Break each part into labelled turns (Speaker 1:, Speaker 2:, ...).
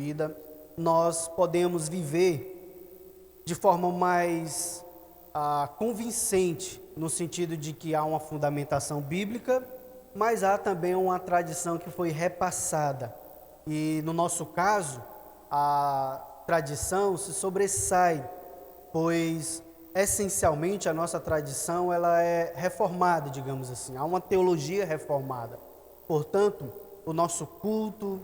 Speaker 1: instituída, nós podemos viver de forma mais convincente, no sentido de que há uma fundamentação bíblica, mas há também uma tradição que foi repassada. E no nosso caso, a tradição se sobressai, pois essencialmente a nossa tradição ela é reformada, digamos assim, há uma teologia reformada. Portanto, o nosso culto,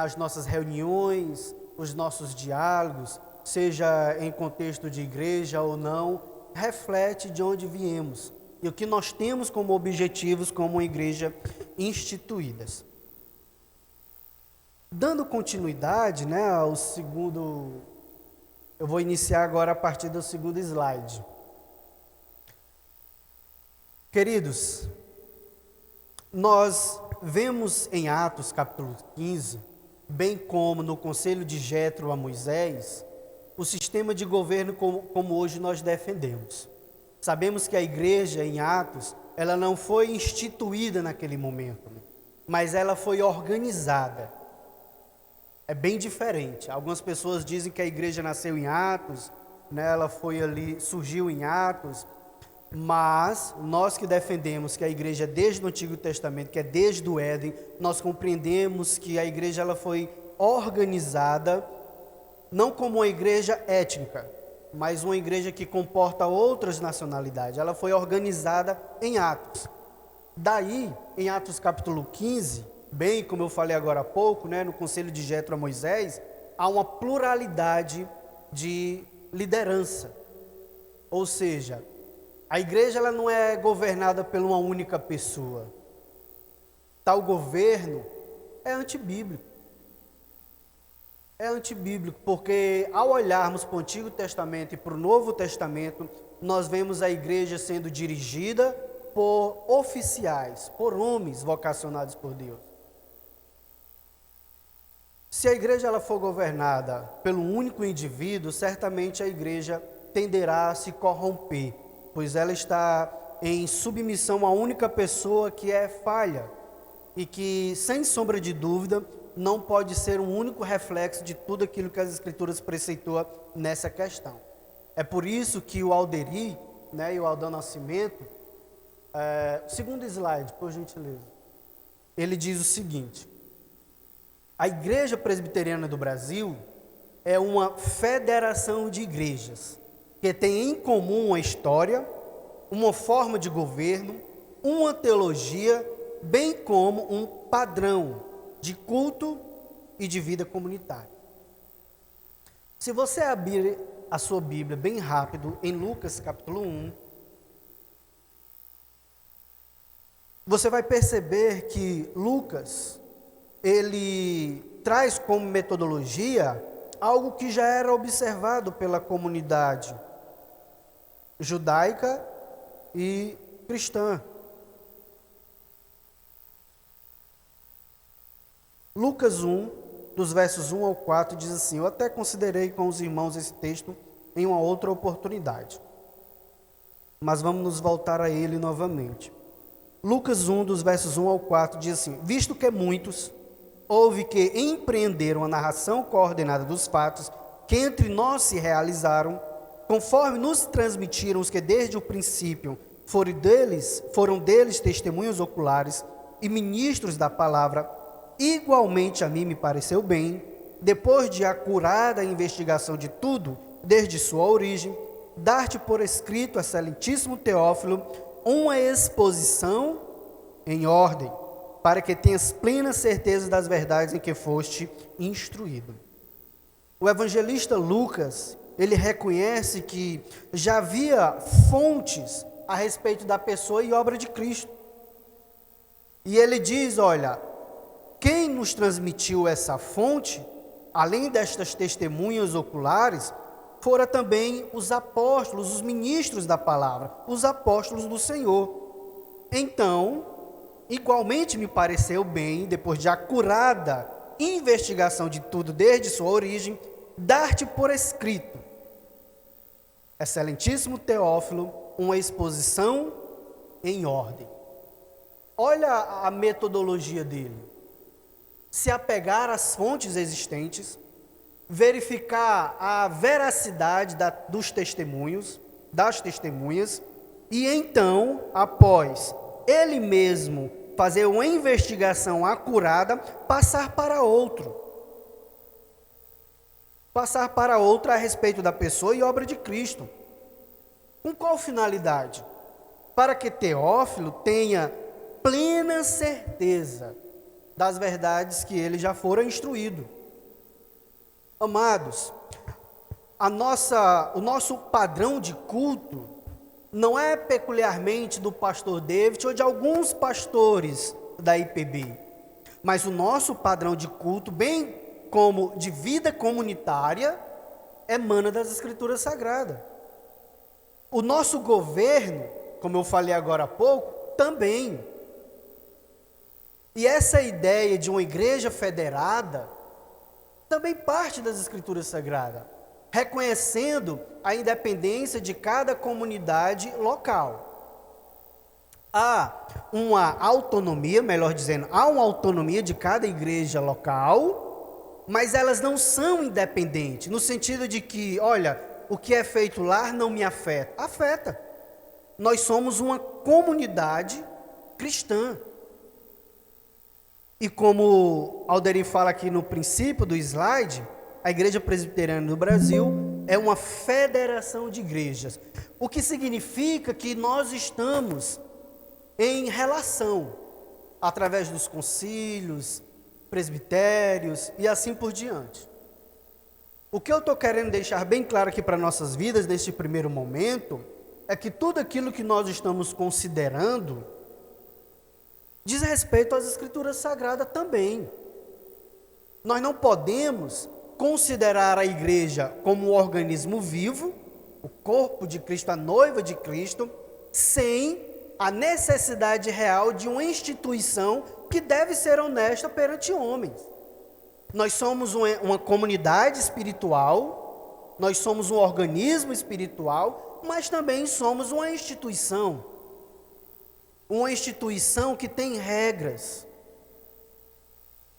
Speaker 1: as nossas reuniões, os nossos diálogos, seja em contexto de igreja ou não, reflete de onde viemos e o que nós temos como objetivos como uma igreja instituídas. Dando continuidade, ao segundo, eu vou iniciar agora a partir do segundo slide. Queridos, nós vemos em Atos capítulo 15, bem como no conselho de Jétro a Moisés, o sistema de governo como hoje nós defendemos. Sabemos que a igreja em Atos, ela não foi instituída naquele momento, mas ela foi organizada. É bem diferente. Algumas pessoas dizem que a igreja nasceu em Atos, ela foi ali, surgiu em Atos, mas nós que defendemos que a igreja é desde o Antigo Testamento, que é desde o Éden, nós compreendemos que a igreja ela foi organizada não como uma igreja étnica, mas uma igreja que comporta outras nacionalidades. Ela foi organizada em Atos. Daí, em Atos capítulo 15, bem como eu falei agora há pouco, no conselho de Jétro a Moisés, há uma pluralidade de liderança. Ou seja, a igreja ela não é governada por uma única pessoa. Tal governo é antibíblico. É antibíblico, porque ao olharmos para o Antigo Testamento e para o Novo Testamento, nós vemos a igreja sendo dirigida por oficiais, por homens vocacionados por Deus. Se a igreja ela for governada pelo único indivíduo, certamente a igreja tenderá a se corromper, pois ela está em submissão à única pessoa que é falha e que, sem sombra de dúvida, não pode ser um único reflexo de tudo aquilo que as Escrituras preceitua nessa questão. É por isso que o Alderi, e o Aldão Nascimento, segundo slide, por gentileza, ele diz o seguinte: a Igreja Presbiteriana do Brasil é uma federação de igrejas que tem em comum uma história, uma forma de governo, uma teologia, bem como um padrão de culto e de vida comunitária. Se você abrir a sua Bíblia bem rápido em Lucas capítulo 1, você vai perceber que Lucas, ele traz como metodologia algo que já era observado pela comunidade judaica e cristã. Lucas 1, dos versos 1 ao 4, diz assim: eu até considerei com os irmãos esse texto em uma outra oportunidade, mas vamos nos voltar a ele novamente. Lucas 1, dos versos 1 ao 4, diz assim: visto que muitos houve que empreenderam a narração coordenada dos fatos que entre nós se realizaram, conforme nos transmitiram os que desde o princípio foram deles testemunhos oculares e ministros da palavra, igualmente a mim me pareceu bem, depois de acurada investigação de tudo, desde sua origem, dar-te por escrito, excelentíssimo Teófilo, uma exposição em ordem, para que tenhas plena certeza das verdades em que foste instruído. O evangelista Lucas, ele reconhece que já havia fontes a respeito da pessoa e obra de Cristo. E ele diz, olha, quem nos transmitiu essa fonte, além destas testemunhas oculares, fora também os apóstolos, os ministros da palavra, os apóstolos do Senhor. Então, igualmente me pareceu bem, depois de acurada investigação de tudo desde sua origem, dar-te por escrito, excelentíssimo Teófilo, uma exposição em ordem. Olha a metodologia dele. Se apegar às fontes existentes, verificar a veracidade dos testemunhos, das testemunhas, e então, após ele mesmo fazer uma investigação acurada, passar para outro. Passar para outra a respeito da pessoa e obra de Cristo. Com qual finalidade? Para que Teófilo tenha plena certeza das verdades que ele já fora instruído. Amados, o nosso padrão de culto não é peculiarmente do pastor David ou de alguns pastores da IPB, mas o nosso padrão de culto, bem como de vida comunitária, emana das Escrituras Sagradas. O nosso governo, como eu falei agora há pouco, também. E essa ideia de uma igreja federada também parte das Escrituras Sagradas, reconhecendo a independência de cada comunidade local. Há uma autonomia, melhor dizendo, há uma autonomia de cada igreja local, mas elas não são independentes, no sentido de que, olha, o que é feito lá não me afeta. Afeta. Nós somos uma comunidade cristã. E como Alderim fala aqui no princípio do slide, a Igreja Presbiteriana do Brasil é uma federação de igrejas, o que significa que nós estamos em relação, através dos concílios, presbitérios e assim por diante. O que eu estou querendo deixar bem claro aqui para nossas vidas neste primeiro momento, é que tudo aquilo que nós estamos considerando diz respeito às Escrituras Sagradas também. Nós não podemos considerar a igreja como um organismo vivo, o corpo de Cristo, a noiva de Cristo, sem a necessidade real de uma instituição que deve ser honesta perante homens. Nós somos uma comunidade espiritual, nós somos um organismo espiritual, mas também somos uma instituição que tem regras,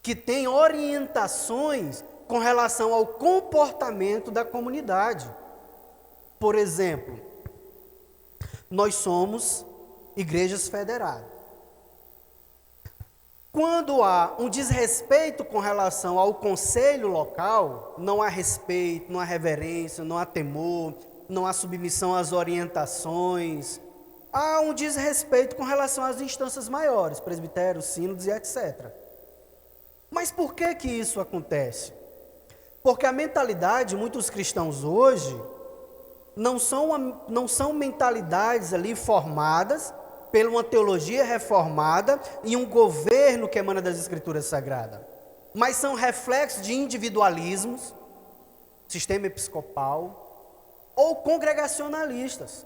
Speaker 1: que tem orientações com relação ao comportamento da comunidade. Por exemplo, nós somos igrejas federadas. Quando há um desrespeito com relação ao conselho local, não há respeito, não há reverência, não há temor, não há submissão às orientações, há um desrespeito com relação às instâncias maiores, presbitérios, sínodos e etc. Mas por que que isso acontece? Porque a mentalidade de muitos cristãos hoje não são mentalidades ali formadas pela uma teologia reformada e um governo que emana das Escrituras Sagradas, mas são reflexos de individualismos, sistema episcopal ou congregacionalistas,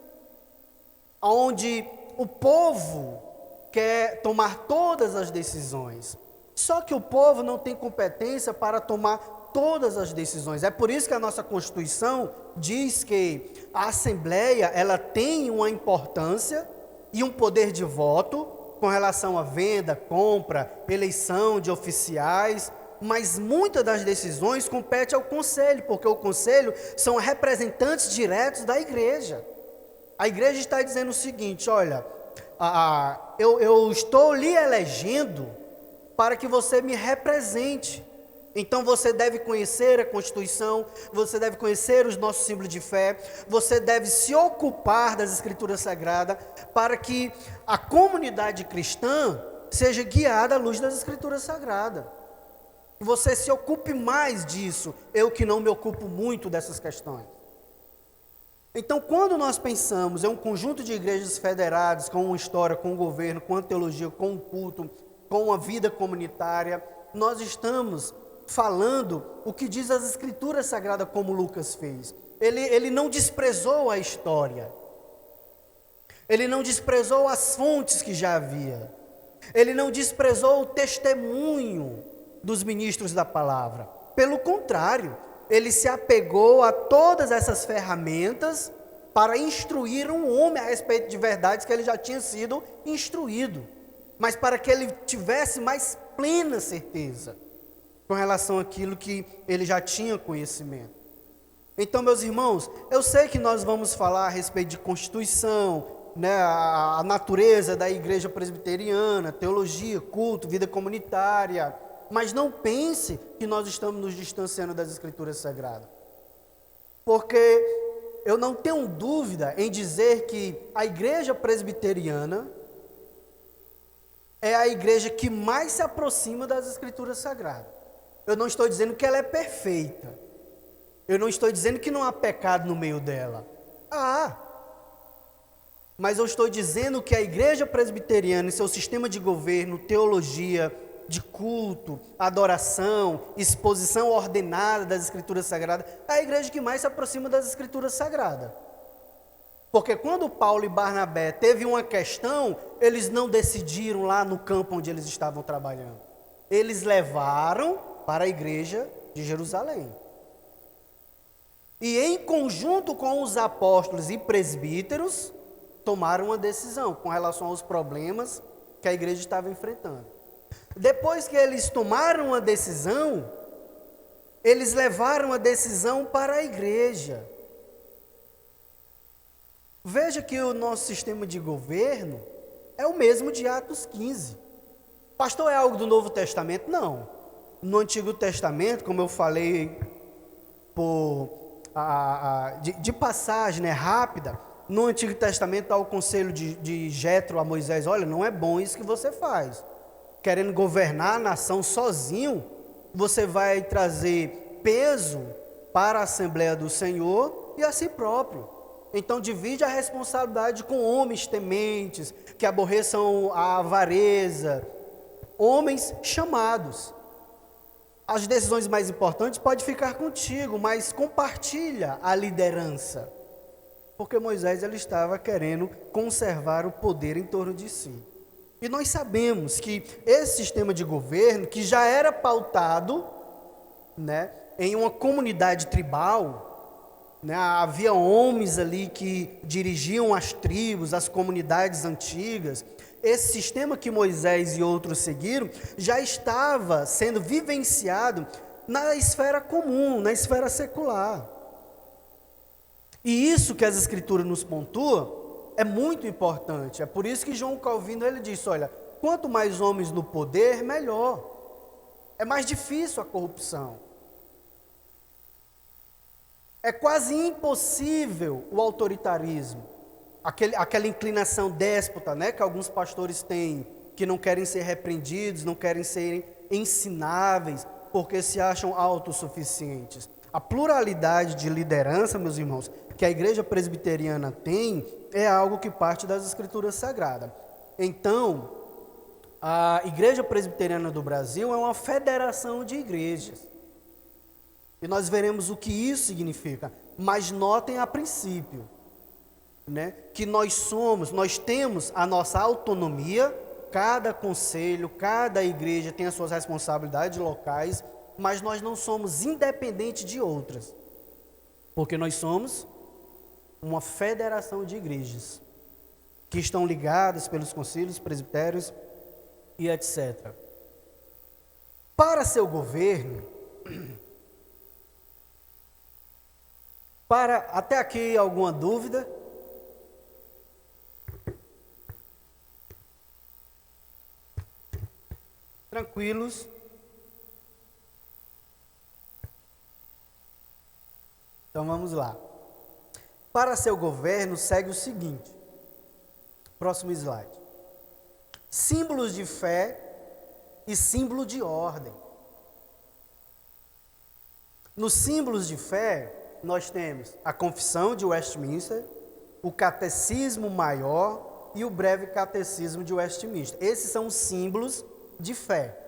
Speaker 1: onde o povo quer tomar todas as decisões. Só que o povo não tem competência para tomar todas as decisões. É por isso que a nossa Constituição diz que a Assembleia ela tem uma importância e um poder de voto com relação à venda, compra, eleição de oficiais, mas muitas das decisões competem ao Conselho, porque o Conselho são representantes diretos da igreja. A igreja está dizendo o seguinte, olha, eu estou lhe elegendo para que você me represente. Então você deve conhecer a Constituição, você deve conhecer os nossos símbolos de fé, você deve se ocupar das Escrituras Sagradas para que a comunidade cristã seja guiada à luz das Escrituras Sagradas. E você se ocupe mais disso, eu que não me ocupo muito dessas questões. Então, quando nós pensamos em um conjunto de igrejas federadas, com uma história, com um governo, com uma teologia, com um culto, com uma vida comunitária, nós estamos falando o que diz as Escrituras Sagradas, como Lucas fez. Ele não desprezou a história, ele não desprezou as fontes que já havia, ele não desprezou o testemunho dos ministros da palavra. Pelo contrário, ele se apegou a todas essas ferramentas para instruir um homem a respeito de verdades que ele já tinha sido instruído, mas para que ele tivesse mais plena certeza. com relação àquilo que ele já tinha conhecimento. Então, meus irmãos, eu sei que nós vamos falar a respeito de Constituição, né, a natureza da igreja presbiteriana, teologia, culto, vida comunitária, mas não pense que nós estamos nos distanciando das Escrituras Sagradas. Porque eu não tenho dúvida em dizer que a igreja presbiteriana é a igreja que mais se aproxima das Escrituras Sagradas. Eu não estou dizendo que ela é perfeita. Eu não estou dizendo que não há pecado no meio dela. Mas eu estou dizendo que a igreja presbiteriana, em seu sistema de governo, teologia, de culto, adoração, exposição ordenada das Escrituras Sagradas, é a igreja que mais se aproxima das Escrituras Sagradas. Porque quando Paulo e Barnabé teve uma questão, eles não decidiram lá no campo onde eles estavam trabalhando. Eles levaram para a igreja de Jerusalém. E em conjunto com os apóstolos e presbíteros, tomaram uma decisão com relação aos problemas que a igreja estava enfrentando. Depois que eles tomaram uma decisão, eles levaram a decisão para a igreja. Veja que o nosso sistema de governo é o mesmo de Atos 15. Pastor, é algo do Novo Testamento? Não. No Antigo Testamento, como eu falei de passagem, né, rápida, no Antigo Testamento há o conselho de Jetro a Moisés: olha, não é bom isso que você faz. Querendo governar a nação sozinho, você vai trazer peso para a Assembleia do Senhor e a si próprio. Então divide a responsabilidade com homens tementes, que aborreçam a avareza, homens chamados. As decisões mais importantes podem ficar contigo, mas compartilha a liderança. Porque Moisés ele estava querendo conservar o poder em torno de si. E nós sabemos que esse sistema de governo, que já era pautado, né, em uma comunidade tribal, né, havia homens ali que dirigiam as tribos, as comunidades antigas. Esse sistema que Moisés e outros seguiram já estava sendo vivenciado na esfera comum, na esfera secular. E isso que as Escrituras nos pontuam é muito importante. É por isso que João Calvino ele disse: olha, quanto mais homens no poder, melhor. É mais difícil a corrupção. É quase impossível o autoritarismo. Aquela inclinação déspota, né, que alguns pastores têm, que não querem ser repreendidos, não querem ser ensináveis, porque se acham autossuficientes. A pluralidade de liderança, meus irmãos, que a igreja presbiteriana tem, é algo que parte das Escrituras Sagradas. Então, a igreja presbiteriana do Brasil é uma federação de igrejas. E nós veremos o que isso significa. Mas notem a princípio, né, que nós temos a nossa autonomia, cada conselho, cada igreja tem as suas responsabilidades locais, mas nós não somos independentes de outras, porque nós somos uma federação de igrejas, que estão ligadas pelos concílios, presbitérios e etc. Para seu governo, até aqui alguma dúvida? Tranquilos? Então vamos lá. Para seu governo, segue o seguinte. Próximo slide. Símbolos de fé e símbolo de ordem. Nos símbolos de fé, nós temos a Confissão de Westminster, o Catecismo Maior e o Breve Catecismo de Westminster. Esses são os símbolos de fé.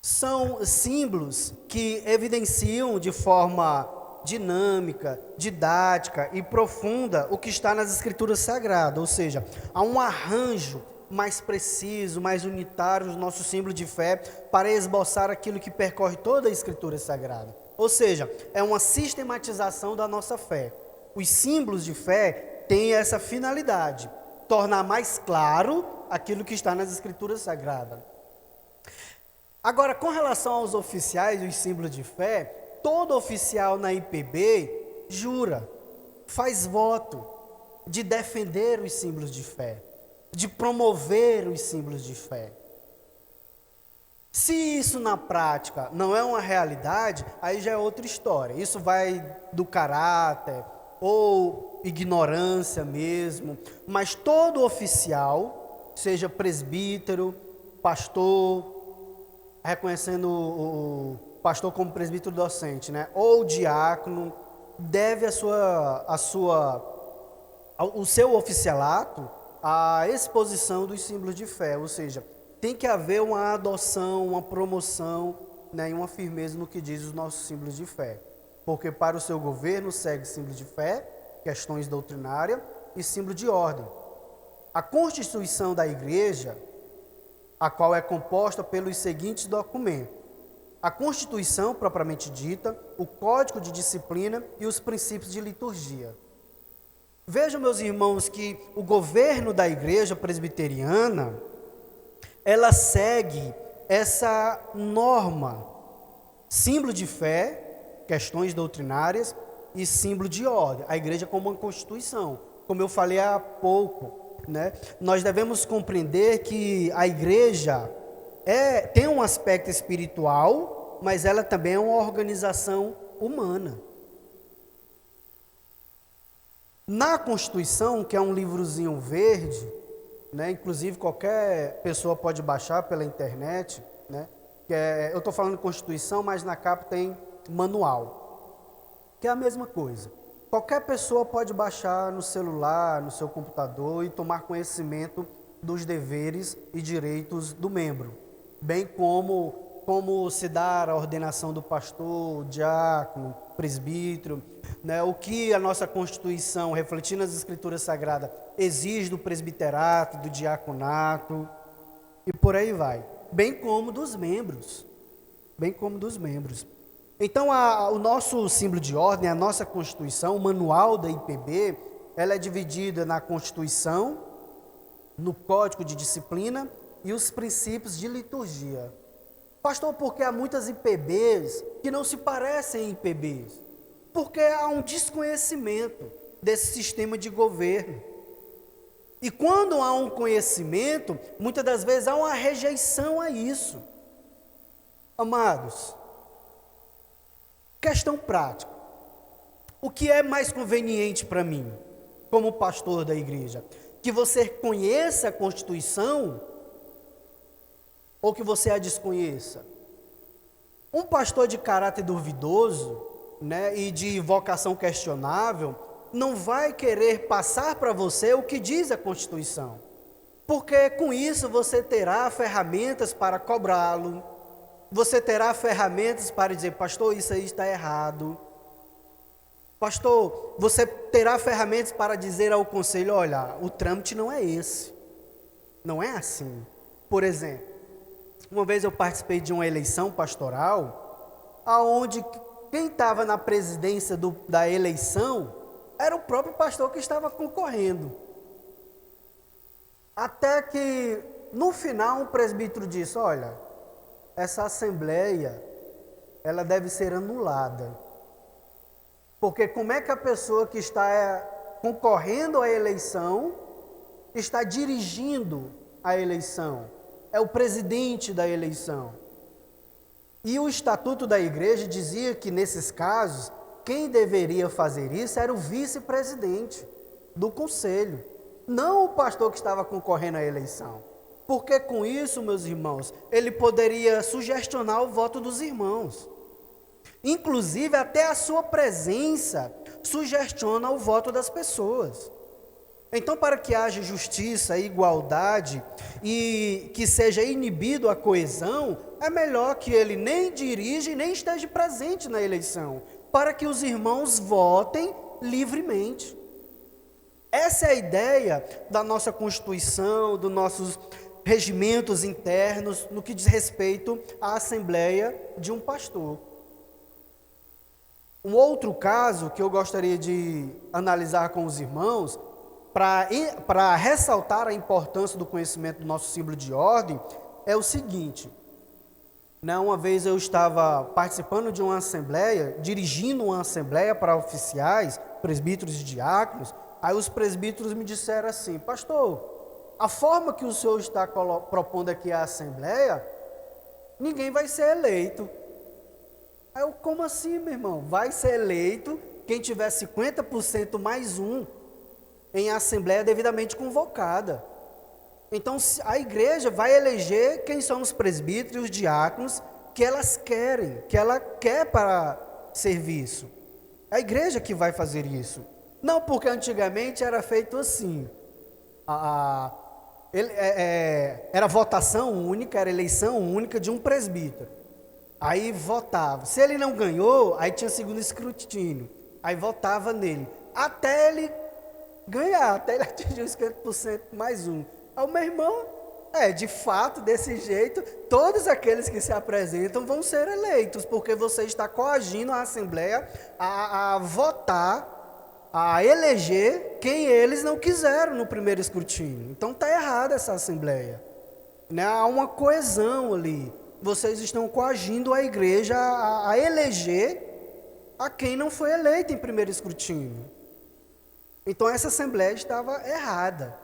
Speaker 1: São símbolos que evidenciam de forma dinâmica, didática e profunda o que está nas Escrituras Sagradas, ou seja, há um arranjo mais preciso, mais unitário do nosso símbolo de fé para esboçar aquilo que percorre toda a Escritura Sagrada. Ou seja, é uma sistematização da nossa fé. Os símbolos de fé têm essa finalidade, tornar mais claro aquilo que está nas Escrituras Sagradas. Agora, com relação aos oficiais e os símbolos de fé, todo oficial na IPB jura, faz voto de defender os símbolos de fé, de promover os símbolos de fé. Se isso na prática não é uma realidade, aí já é outra história. Isso vai do caráter ou ignorância mesmo, mas todo oficial, seja presbítero, pastor, reconhecendo o pastor como presbítero docente, né, ou diácono, deve o seu oficialato à exposição dos símbolos de fé, ou seja, tem que haver uma adoção, uma promoção, né, e uma firmeza no que diz os nossos símbolos de fé. Porque para o seu governo segue símbolos de fé, questões doutrinárias e símbolo de ordem. A Constituição da Igreja, a qual é composta pelos seguintes documentos: a Constituição, propriamente dita, o Código de Disciplina e os princípios de liturgia. Vejam, meus irmãos, que o governo da Igreja Presbiteriana, ela segue essa norma, símbolo de fé, questões doutrinárias e símbolo de ordem. A igreja como uma constituição, como eu falei há pouco, né? Nós devemos compreender que a igreja tem um aspecto espiritual, mas ela também é uma organização humana. Na Constituição, que é um livrozinho verde, né, inclusive qualquer pessoa pode baixar pela internet, né, eu estou falando de Constituição, mas na capa tem manual, que é a mesma coisa. Qualquer pessoa pode baixar no celular, no seu computador e tomar conhecimento dos deveres e direitos do membro, bem como se dar a ordenação do pastor, diácono, presbítero, né, o que a nossa Constituição, refletindo as Escrituras Sagradas, exige do presbiterato, do diaconato, e por aí vai, bem como dos membros, Então, o nosso símbolo de ordem, a nossa Constituição, o manual da IPB, ela é dividida na Constituição, no Código de Disciplina e os princípios de liturgia. Pastor, porque há muitas IPBs que não se parecem em IPBs? Porque há um desconhecimento desse sistema de governo. E quando há um conhecimento, muitas das vezes há uma rejeição a isso. Amados, questão prática. O que é mais conveniente para mim, como pastor da igreja? Que você conheça a Constituição ou que você a desconheça? Um pastor de caráter duvidoso, né, e de vocação questionável, não vai querer passar para você o que diz a Constituição, porque com isso você terá ferramentas para cobrá-lo, você terá ferramentas para dizer: pastor, isso aí está errado. Pastor, você terá ferramentas para dizer ao conselho: olha, o trâmite não é esse, não é assim. Por exemplo, uma vez eu participei de uma eleição pastoral, aonde quem estava na presidência da eleição era o próprio pastor que estava concorrendo. Até que, no final, um presbítero disse: olha, essa assembleia, ela deve ser anulada. Porque como é que a pessoa que está concorrendo à eleição está dirigindo a eleição? É o presidente da eleição. E o estatuto da igreja dizia que, nesses casos, quem deveria fazer isso era o vice-presidente do conselho, não o pastor que estava concorrendo à eleição. Porque com isso, meus irmãos, ele poderia sugestionar o voto dos irmãos. Inclusive, até a sua presença sugestiona o voto das pessoas. Então, para que haja justiça, igualdade e que seja inibido a coesão, é melhor que ele nem dirija e nem esteja presente na eleição, para que os irmãos votem livremente. Essa é a ideia da nossa Constituição, dos nossos regimentos internos, no que diz respeito à assembleia de um pastor. Um outro caso que eu gostaria de analisar com os irmãos, para ressaltar a importância do conhecimento do nosso símbolo de ordem, é o seguinte: Né, uma vez eu estava participando de uma assembleia, dirigindo uma assembleia para oficiais, presbíteros e diáconos. Aí os presbíteros me disseram assim: pastor, a forma que o senhor está propondo aqui a assembleia, ninguém vai ser eleito. Aí eu, como assim, meu irmão? Vai ser eleito quem tiver 50% mais um em assembleia devidamente convocada. Então a igreja vai eleger quem são os presbíteros e os diáconos que ela quer para serviço. É a igreja que vai fazer isso. Não porque antigamente era feito assim. Era votação única, era eleição única de um presbítero. Aí votava. Se ele não ganhou, aí tinha segundo escrutínio. Aí votava nele. Até ele ganhar, até ele atingir os 50% mais um. Aí o meu irmão, de fato, desse jeito, todos aqueles que se apresentam vão ser eleitos, porque você está coagindo a Assembleia a votar, a eleger quem eles não quiseram no primeiro escrutínio. Então está errada essa Assembleia. Né? Há uma coesão ali. Vocês estão coagindo a igreja a eleger a quem não foi eleito em primeiro escrutínio. Então essa Assembleia estava errada.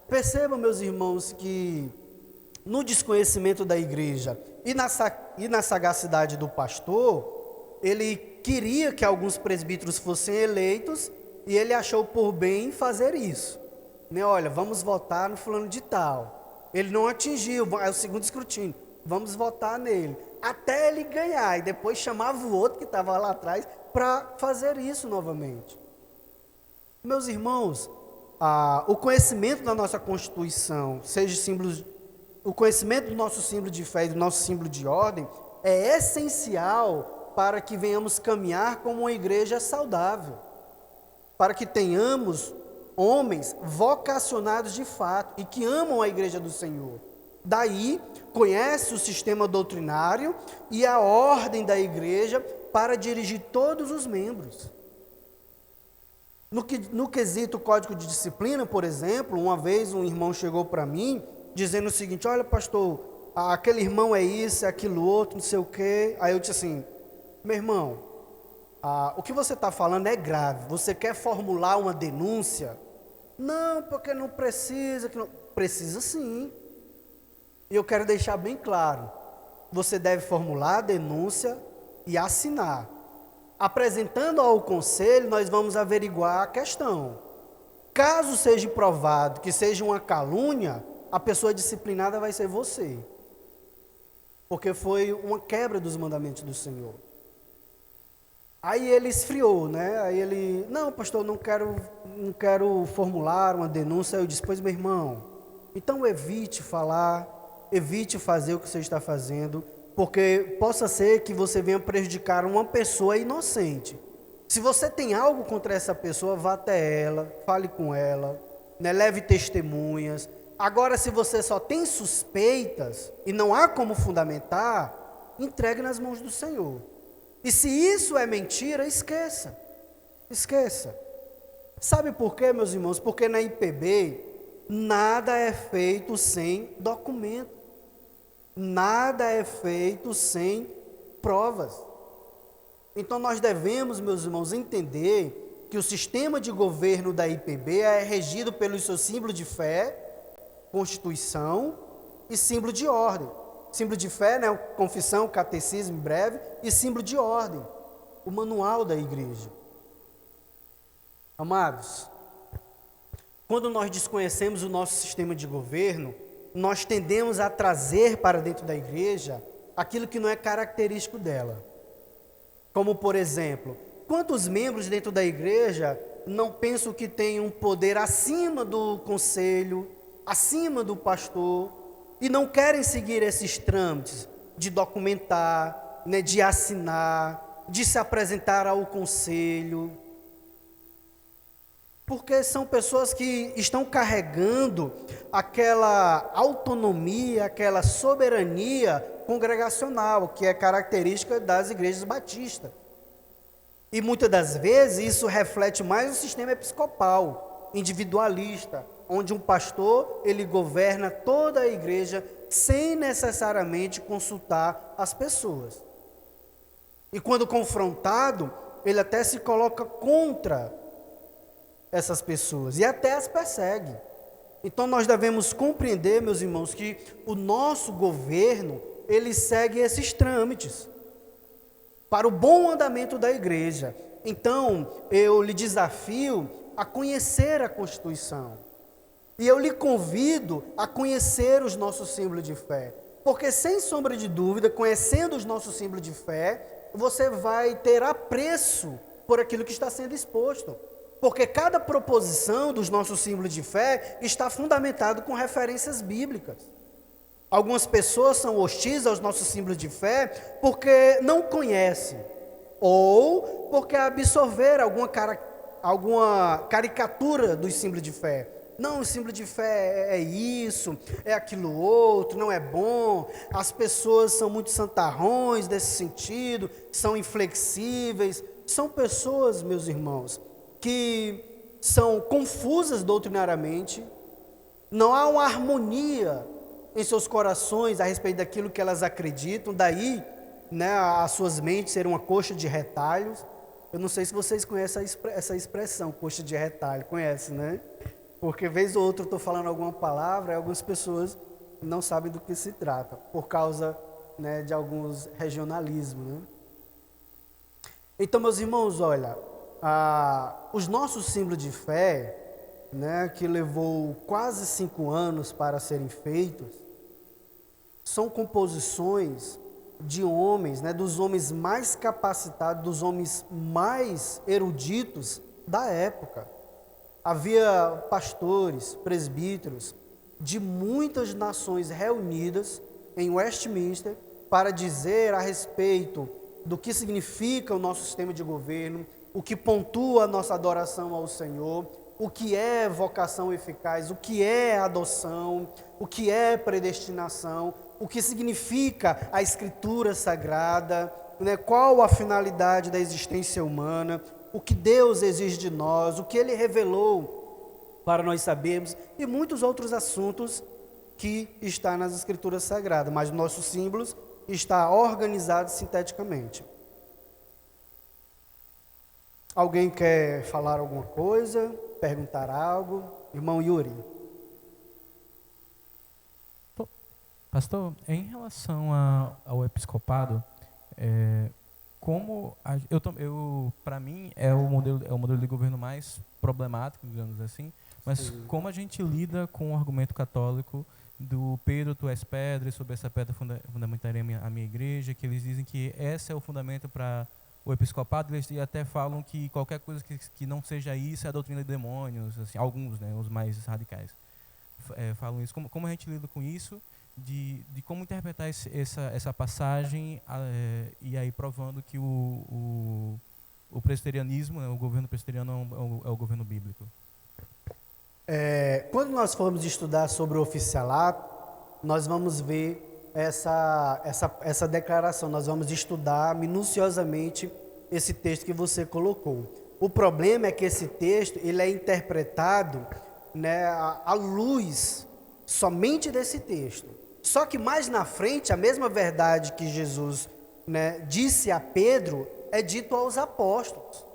Speaker 1: Percebam, meus irmãos, que no desconhecimento da igreja e na sagacidade do pastor, ele queria que alguns presbíteros fossem eleitos e ele achou por bem fazer isso. Né? Olha, vamos votar no fulano de tal. Ele não atingiu, é o segundo escrutínio, vamos votar nele. Até ele ganhar, e depois chamava o outro que estava lá atrás para fazer isso novamente. Meus irmãos, o conhecimento da nossa Constituição, seja símbolos, o conhecimento do nosso símbolo de fé e do nosso símbolo de ordem, é essencial para que venhamos caminhar como uma igreja saudável, para que tenhamos homens vocacionados de fato e que amam a igreja do Senhor. Daí, conhece o sistema doutrinário e a ordem da igreja para dirigir todos os membros. No quesito código de disciplina, por exemplo, uma vez um irmão chegou para mim dizendo o seguinte: olha, pastor, aquele irmão é isso, é aquilo outro, não sei o quê. Aí eu disse assim: meu irmão, o que você está falando é grave. Você quer formular uma denúncia? Não, porque não precisa. Precisa sim. E eu quero deixar bem claro: você deve formular a denúncia e assinar. Apresentando ao conselho, nós vamos averiguar a questão. Caso seja provado que seja uma calúnia, a pessoa disciplinada vai ser você. Porque foi uma quebra dos mandamentos do Senhor. Aí ele esfriou, né? Aí ele, não, pastor, não quero formular uma denúncia. Eu disse: pois, meu irmão, então evite falar, evite fazer o que você está fazendo, porque possa ser que você venha prejudicar uma pessoa inocente. Se você tem algo contra essa pessoa, vá até ela, fale com ela, né, leve testemunhas. Agora, se você só tem suspeitas e não há como fundamentar, entregue nas mãos do Senhor. E se isso é mentira, esqueça. Esqueça. Sabe por quê, meus irmãos? Porque na IPB, nada é feito sem documento. Nada é feito sem provas. Então nós devemos, meus irmãos, entender que o sistema de governo da IPB é regido pelo seu símbolo de fé, Constituição e símbolo de ordem. Símbolo de fé, né, confissão, catecismo breve, e símbolo de ordem, o manual da igreja. Amados, quando nós desconhecemos o nosso sistema de governo, nós tendemos a trazer para dentro da igreja aquilo que não é característico dela. Como, por exemplo, quantos membros dentro da igreja não pensam que tem um poder acima do conselho, acima do pastor, e não querem seguir esses trâmites de documentar, né, de assinar, de se apresentar ao conselho? Porque são pessoas que estão carregando aquela autonomia, aquela soberania congregacional, que é característica das igrejas batistas. E muitas das vezes isso reflete mais o sistema episcopal, individualista, onde um pastor, ele governa toda a igreja sem necessariamente consultar as pessoas. E quando confrontado, ele até se coloca contra essas pessoas e até as persegue. Então nós devemos compreender, meus irmãos, que o nosso governo, ele segue esses trâmites para o bom andamento da igreja. Então, eu lhe desafio a conhecer a Constituição. E eu lhe convido a conhecer os nossos símbolos de fé. Porque, sem sombra de dúvida, conhecendo os nossos símbolos de fé, você vai ter apreço por aquilo que está sendo exposto. Porque cada proposição dos nossos símbolos de fé está fundamentado com referências bíblicas. Algumas pessoas são hostis aos nossos símbolos de fé porque não conhecem, ou porque absorveram alguma caricatura dos símbolos de fé. Não, o símbolo de fé é isso, é aquilo outro, não é bom. As pessoas são muito santarrões nesse sentido, são inflexíveis. São pessoas, meus irmãos, que são confusas doutrinariamente, não há uma harmonia em seus corações a respeito daquilo que elas acreditam, daí, né, as suas mentes serem uma coxa de retalhos. Eu não sei se vocês conhecem essa expressão, coxa de retalho, conhece, né? Porque vez ou outra eu estou falando alguma palavra e algumas pessoas não sabem do que se trata, por causa, né, de alguns regionalismos, né? Então, meus irmãos, olha, os nossos símbolos de fé, né, que levou quase 5 anos para serem feitos, são composições de homens, né, dos homens mais capacitados, dos homens mais eruditos da época. Havia pastores, presbíteros de muitas nações reunidas em Westminster para dizer a respeito do que significa o nosso sistema de governo, o que pontua a nossa adoração ao Senhor, o que é vocação eficaz, o que é adoção, o que é predestinação, o que significa a Escritura Sagrada, né? Qual a finalidade da existência humana, o que Deus exige de nós, o que Ele revelou para nós sabermos, e muitos outros assuntos que estão nas Escrituras Sagradas, mas nossos símbolos está organizado sinteticamente. Alguém quer falar alguma coisa, perguntar algo? Irmão Yuri.
Speaker 2: Pastor, em relação ao episcopado, para mim é o modelo de governo mais problemático, digamos assim, mas sim, como a gente lida com o argumento católico do Pedro, tu és pedra, e sobre essa pedra fundamentarei a minha igreja, que eles dizem que esse é o fundamento para o episcopado, eles até falam que qualquer coisa que não seja isso é a doutrina de demônios, assim, alguns, né, os mais radicais, falam isso. Como a gente lida com isso? De como interpretar essa passagem, e aí provando que o presbiterianismo, o governo presbiteriano é o governo bíblico.
Speaker 1: Quando nós formos estudar sobre o oficialato, nós vamos ver essa declaração, nós vamos estudar minuciosamente esse texto que você colocou. O problema é que esse texto ele é interpretado, né, à luz somente desse texto. Só que mais na frente, a mesma verdade que Jesus, né, disse a Pedro, é dito aos apóstolos,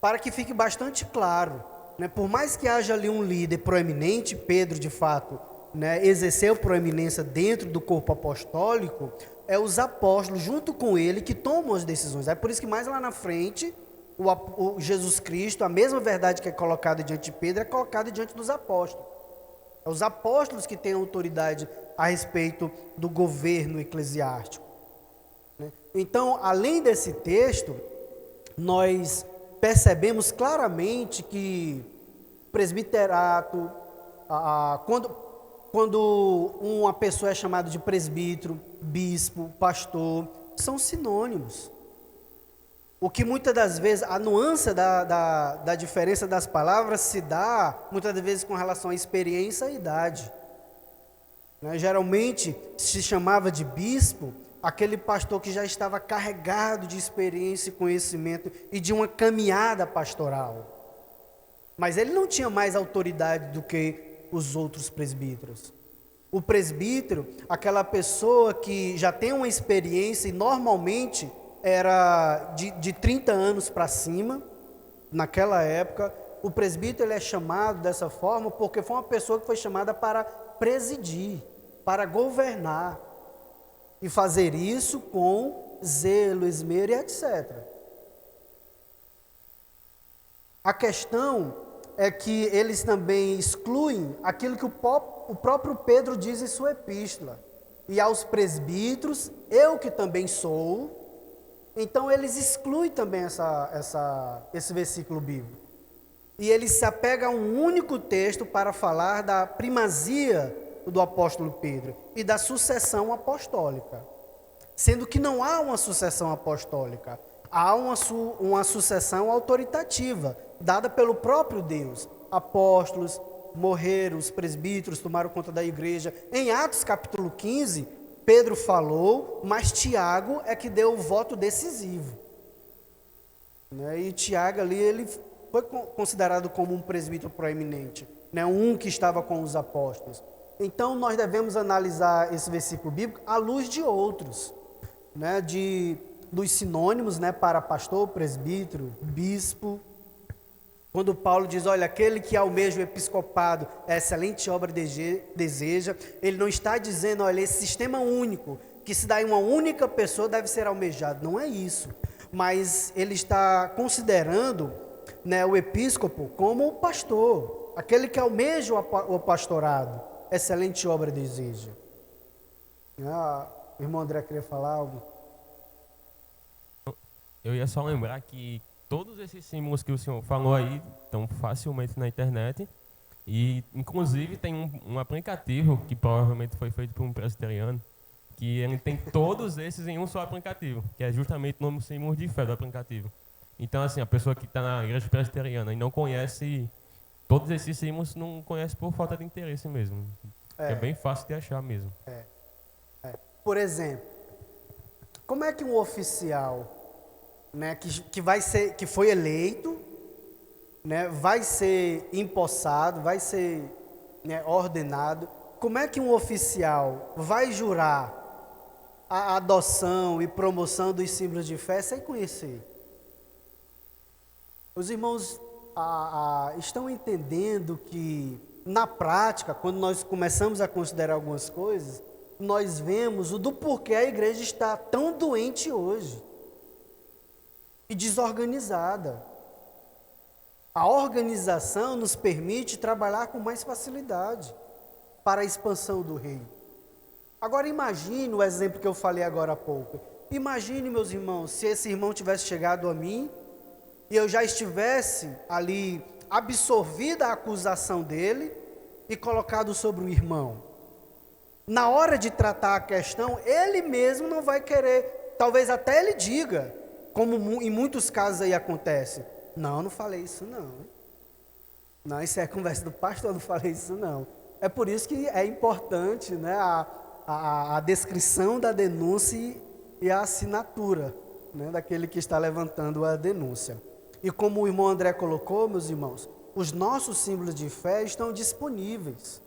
Speaker 1: para que fique bastante claro, né, por mais que haja ali um líder proeminente, Pedro de fato, né, exerceu proeminência dentro do corpo apostólico, é os apóstolos junto com ele que tomam as decisões. É por isso que mais lá na frente, o Jesus Cristo, a mesma verdade que é colocada diante de Pedro, é colocada diante dos apóstolos. É os apóstolos que têm autoridade a respeito do governo eclesiástico, né? Então, além desse texto, nós percebemos claramente que presbiterato, quando uma pessoa é chamada de presbítero, bispo, pastor, são sinônimos. O que muitas das vezes, a nuance da diferença das palavras se dá, muitas das vezes, com relação à experiência e idade. Né? Geralmente, se chamava de bispo aquele pastor que já estava carregado de experiência e conhecimento e de uma caminhada pastoral. Mas ele não tinha mais autoridade do que os outros presbíteros. O presbítero, aquela pessoa que já tem uma experiência e normalmente era de 30 anos para cima, naquela época. O presbítero ele é chamado dessa forma porque foi uma pessoa que foi chamada para presidir, para governar e fazer isso com zelo, esmero e etc. A questão é que eles também excluem aquilo que o próprio Pedro diz em sua epístola. E aos presbíteros, eu que também sou. Então eles excluem também esse versículo bíblico. E eles se apegam a um único texto para falar da primazia do apóstolo Pedro e da sucessão apostólica. Sendo que não há uma sucessão apostólica, há uma sucessão autoritativa, dada pelo próprio Deus. Apóstolos morreram, os presbíteros tomaram conta da igreja. Em Atos capítulo 15, Pedro falou, mas Tiago é que deu o voto decisivo. E Tiago ali, ele foi considerado como um presbítero proeminente, um que estava com os apóstolos. Então nós devemos analisar esse versículo bíblico à luz de outros, dos sinônimos, para pastor, presbítero, bispo. Quando Paulo diz, olha, aquele que almeja o episcopado, é excelente obra deseja, ele não está dizendo, olha, esse sistema único, que se dá em uma única pessoa deve ser almejado. Não é isso. Mas ele está considerando o episcopo como o pastor, aquele que almeja o pastorado, excelente obra deseja. O irmão André queria falar algo?
Speaker 3: Eu ia só lembrar que todos esses símbolos que o senhor falou aí estão facilmente na internet e, inclusive, tem um aplicativo que provavelmente foi feito por um presbiteriano, que ele tem todos esses em um só aplicativo, que é justamente o nome símbolo de fé do aplicativo. Então, assim, a pessoa que está na igreja presbiteriana e não conhece todos esses símbolos, não conhece por falta de interesse mesmo. É bem fácil de achar mesmo.
Speaker 1: Por exemplo, como é que um oficial, que foi eleito, vai ser empossado, vai ser ordenado, como é que um oficial vai jurar a adoção e promoção dos símbolos de fé sem conhecer? Os irmãos estão entendendo que, na prática, quando nós começamos a considerar algumas coisas, nós vemos do porquê a igreja está tão doente hoje e desorganizada. A organização nos permite trabalhar com mais facilidade para a expansão do reino. Agora imagine o exemplo que eu falei agora há pouco. Imagine, meus irmãos, se esse irmão tivesse chegado a mim e eu já estivesse ali absorvida a acusação dele e colocado sobre o irmão. Na hora de tratar a questão, ele mesmo não vai querer, talvez até ele diga, como em muitos casos aí acontece, não falei isso não. Não, isso é conversa do pastor, não falei isso não. É por isso que é importante a descrição da denúncia e a assinatura daquele que está levantando a denúncia. E como o irmão André colocou, meus irmãos, os nossos símbolos de fé estão disponíveis.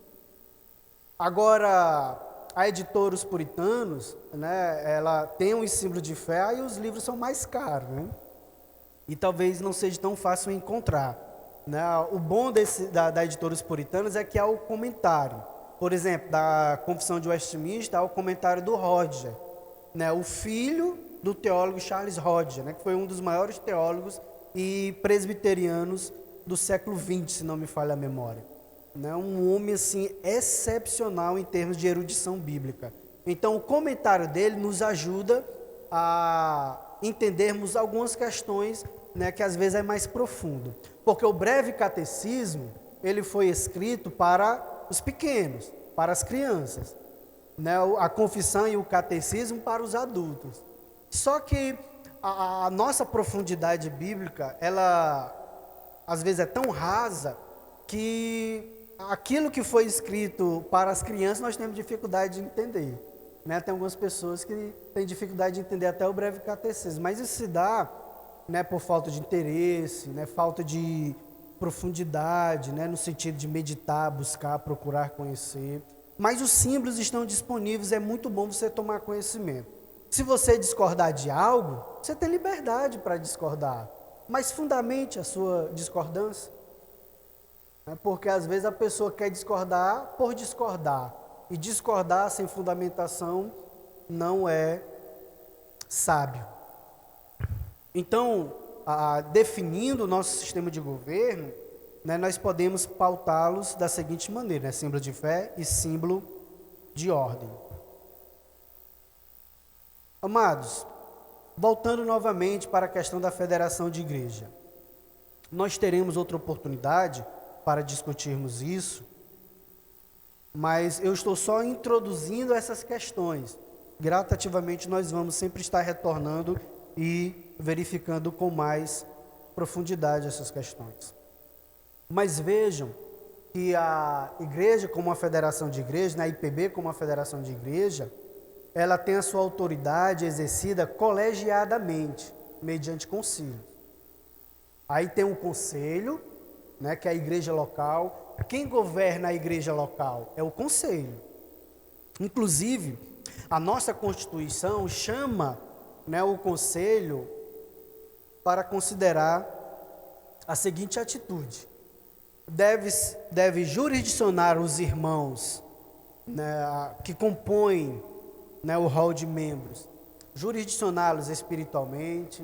Speaker 1: Agora, a editora Os Puritanos, ela tem um símbolo de fé e os livros são mais caros, e talvez não seja tão fácil encontrar. O bom da editora Os Puritanos é que há o comentário. Por exemplo, da Confissão de Westminster, há o comentário do Roger, o filho do teólogo Charles Roger, que foi um dos maiores teólogos e presbiterianos do século XX, se não me falha a memória. Um homem assim excepcional em termos de erudição bíblica. Então o comentário dele nos ajuda a entendermos algumas questões que às vezes é mais profundo, porque o breve catecismo ele foi escrito para os pequenos, para as crianças, a confissão e o catecismo para os adultos. Só que a nossa profundidade bíblica, ela às vezes é tão rasa que aquilo que foi escrito para as crianças nós temos dificuldade de entender. Tem algumas pessoas que têm dificuldade de entender até o breve catecismo, mas isso se dá por falta de interesse, falta de profundidade, no sentido de meditar, buscar, procurar conhecer. mas os símbolos estão disponíveis, é muito bom você tomar conhecimento. Se você discordar de algo, você tem liberdade para discordar, mas fundamente a sua discordância. Porque às vezes a pessoa quer discordar por discordar, e discordar sem fundamentação não é sábio. Então, definindo o nosso sistema de governo, nós podemos pautá-los da seguinte maneira, símbolo de fé e símbolo de ordem. Amados, voltando novamente para a questão da federação de igreja, nós teremos outra oportunidade para discutirmos isso, mas eu estou só introduzindo essas questões. Gradativamente nós vamos sempre estar retornando e verificando com mais profundidade essas questões. Mas vejam que a igreja como uma federação de igrejas, a IPB como uma federação de igreja, ela tem a sua autoridade exercida colegiadamente, mediante concílios. Aí tem um conselho, que é a igreja local. Quem governa a igreja local é o conselho. Inclusive, a nossa Constituição chama o conselho para considerar a seguinte atitude: deve jurisdicionar os irmãos que compõem o rol de membros, jurisdicioná-los espiritualmente.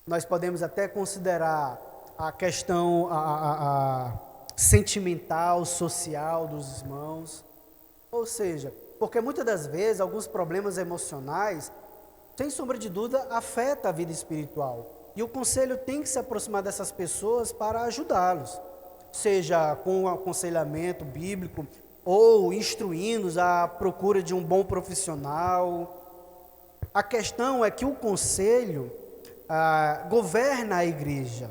Speaker 1: Nós podemos até considerar a questão sentimental, social dos irmãos. Ou seja, porque muitas das vezes alguns problemas emocionais, sem sombra de dúvida, afetam a vida espiritual. E o conselho tem que se aproximar dessas pessoas para ajudá-los, seja com aconselhamento bíblico ou instruindo-os à procura de um bom profissional. A questão é que o conselho governa a igreja.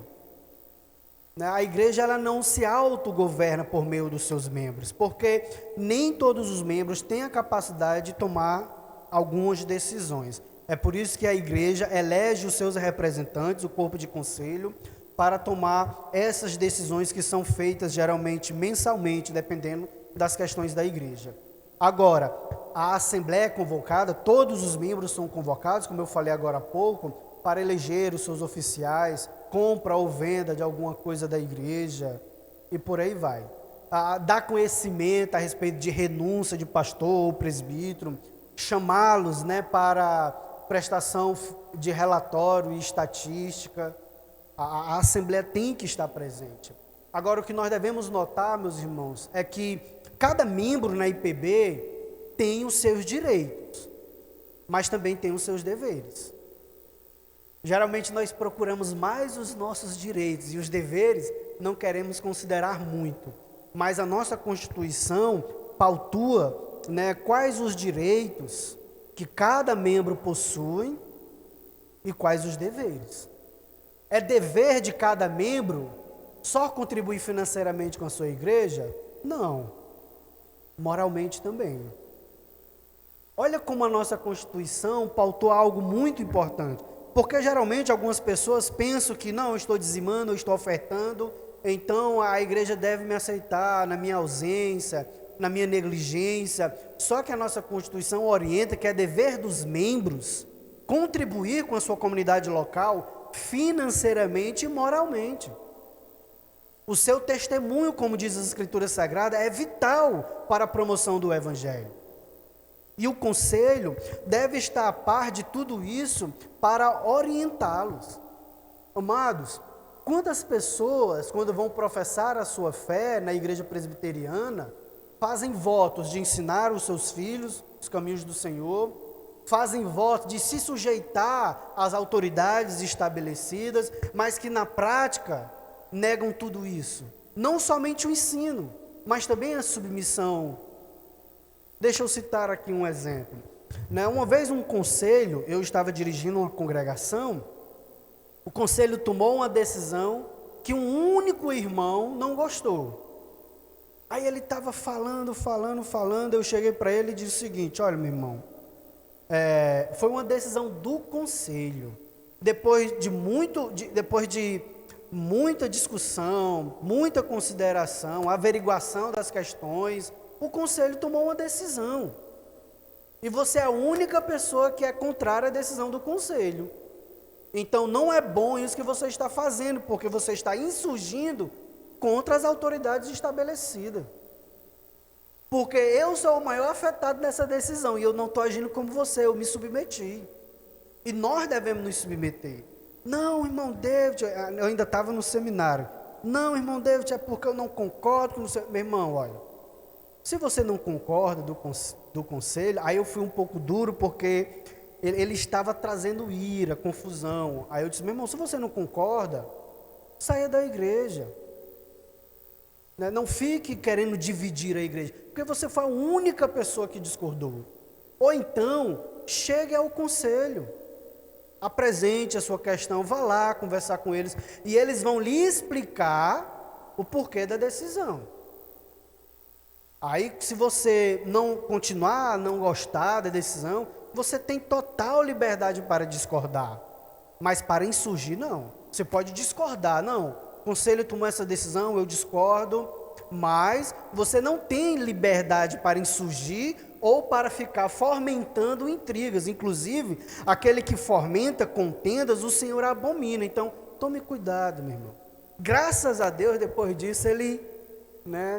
Speaker 1: A igreja ela não se autogoverna por meio dos seus membros, porque nem todos os membros têm a capacidade de tomar algumas decisões. É por isso que a igreja elege os seus representantes, o corpo de conselho, para tomar essas decisões que são feitas geralmente mensalmente, dependendo das questões da igreja. Agora, a assembleia é convocada, todos os membros são convocados, como eu falei agora há pouco, para eleger os seus oficiais, compra ou venda de alguma coisa da igreja e por aí vai. Dar conhecimento a respeito de renúncia de pastor ou presbítero, chamá-los para prestação de relatório e estatística. A Assembleia tem que estar presente. Agora, o que nós devemos notar, meus irmãos, é que cada membro na IPB tem os seus direitos, mas também tem os seus deveres. Geralmente nós procuramos mais os nossos direitos e os deveres não queremos considerar muito. Mas a nossa Constituição pautua quais os direitos que cada membro possui e quais os deveres. É dever de cada membro só contribuir financeiramente com a sua igreja? Não. Moralmente também. Olha como a nossa Constituição pautou algo muito importante. Porque geralmente algumas pessoas pensam que não, eu estou dizimando, eu estou ofertando, então a igreja deve me aceitar na minha ausência, na minha negligência. Só que a nossa Constituição orienta que é dever dos membros contribuir com a sua comunidade local financeiramente e moralmente. O seu testemunho, como diz as Escrituras Sagradas, é vital para a promoção do Evangelho. E o conselho deve estar a par de tudo isso para orientá-los. Amados, quantas pessoas, quando vão professar a sua fé na igreja presbiteriana, fazem votos de ensinar os seus filhos os caminhos do Senhor, fazem votos de se sujeitar às autoridades estabelecidas, mas que na prática negam tudo isso. Não somente o ensino, mas também a submissão. Deixa eu citar aqui um exemplo. Uma vez um conselho, eu estava dirigindo uma congregação, o conselho tomou uma decisão que um único irmão não gostou. Aí ele estava falando, eu cheguei para ele e disse o seguinte: olha, meu irmão, foi uma decisão do conselho. Depois de muita discussão, muita consideração, averiguação das questões, o conselho tomou uma decisão. E você é a única pessoa que é contrária à decisão do conselho. Então não é bom isso que você está fazendo, porque você está insurgindo contra as autoridades estabelecidas. Porque eu sou o maior afetado nessa decisão e eu não estou agindo como você, eu me submeti. E nós devemos nos submeter. Não, irmão David, eu ainda estava no seminário. Não, irmão David, é porque eu não concordo com você. Meu irmão, olha, se você não concorda do conselho, aí eu fui um pouco duro porque ele estava trazendo ira, confusão. Aí eu disse, meu irmão, se você não concorda, saia da igreja. Não fique querendo dividir a igreja, porque você foi a única pessoa que discordou. Ou então, chegue ao conselho, apresente a sua questão, vá lá conversar com eles, e eles vão lhe explicar o porquê da decisão. Aí, se você não continuar, não gostar da decisão, você tem total liberdade para discordar, mas para insurgir, não. Você pode discordar, não. O conselho tomou essa decisão, eu discordo, mas você não tem liberdade para insurgir ou para ficar fomentando intrigas. Inclusive, aquele que fomenta contendas, o Senhor abomina. Então, tome cuidado, meu irmão. Graças a Deus, depois disso, ele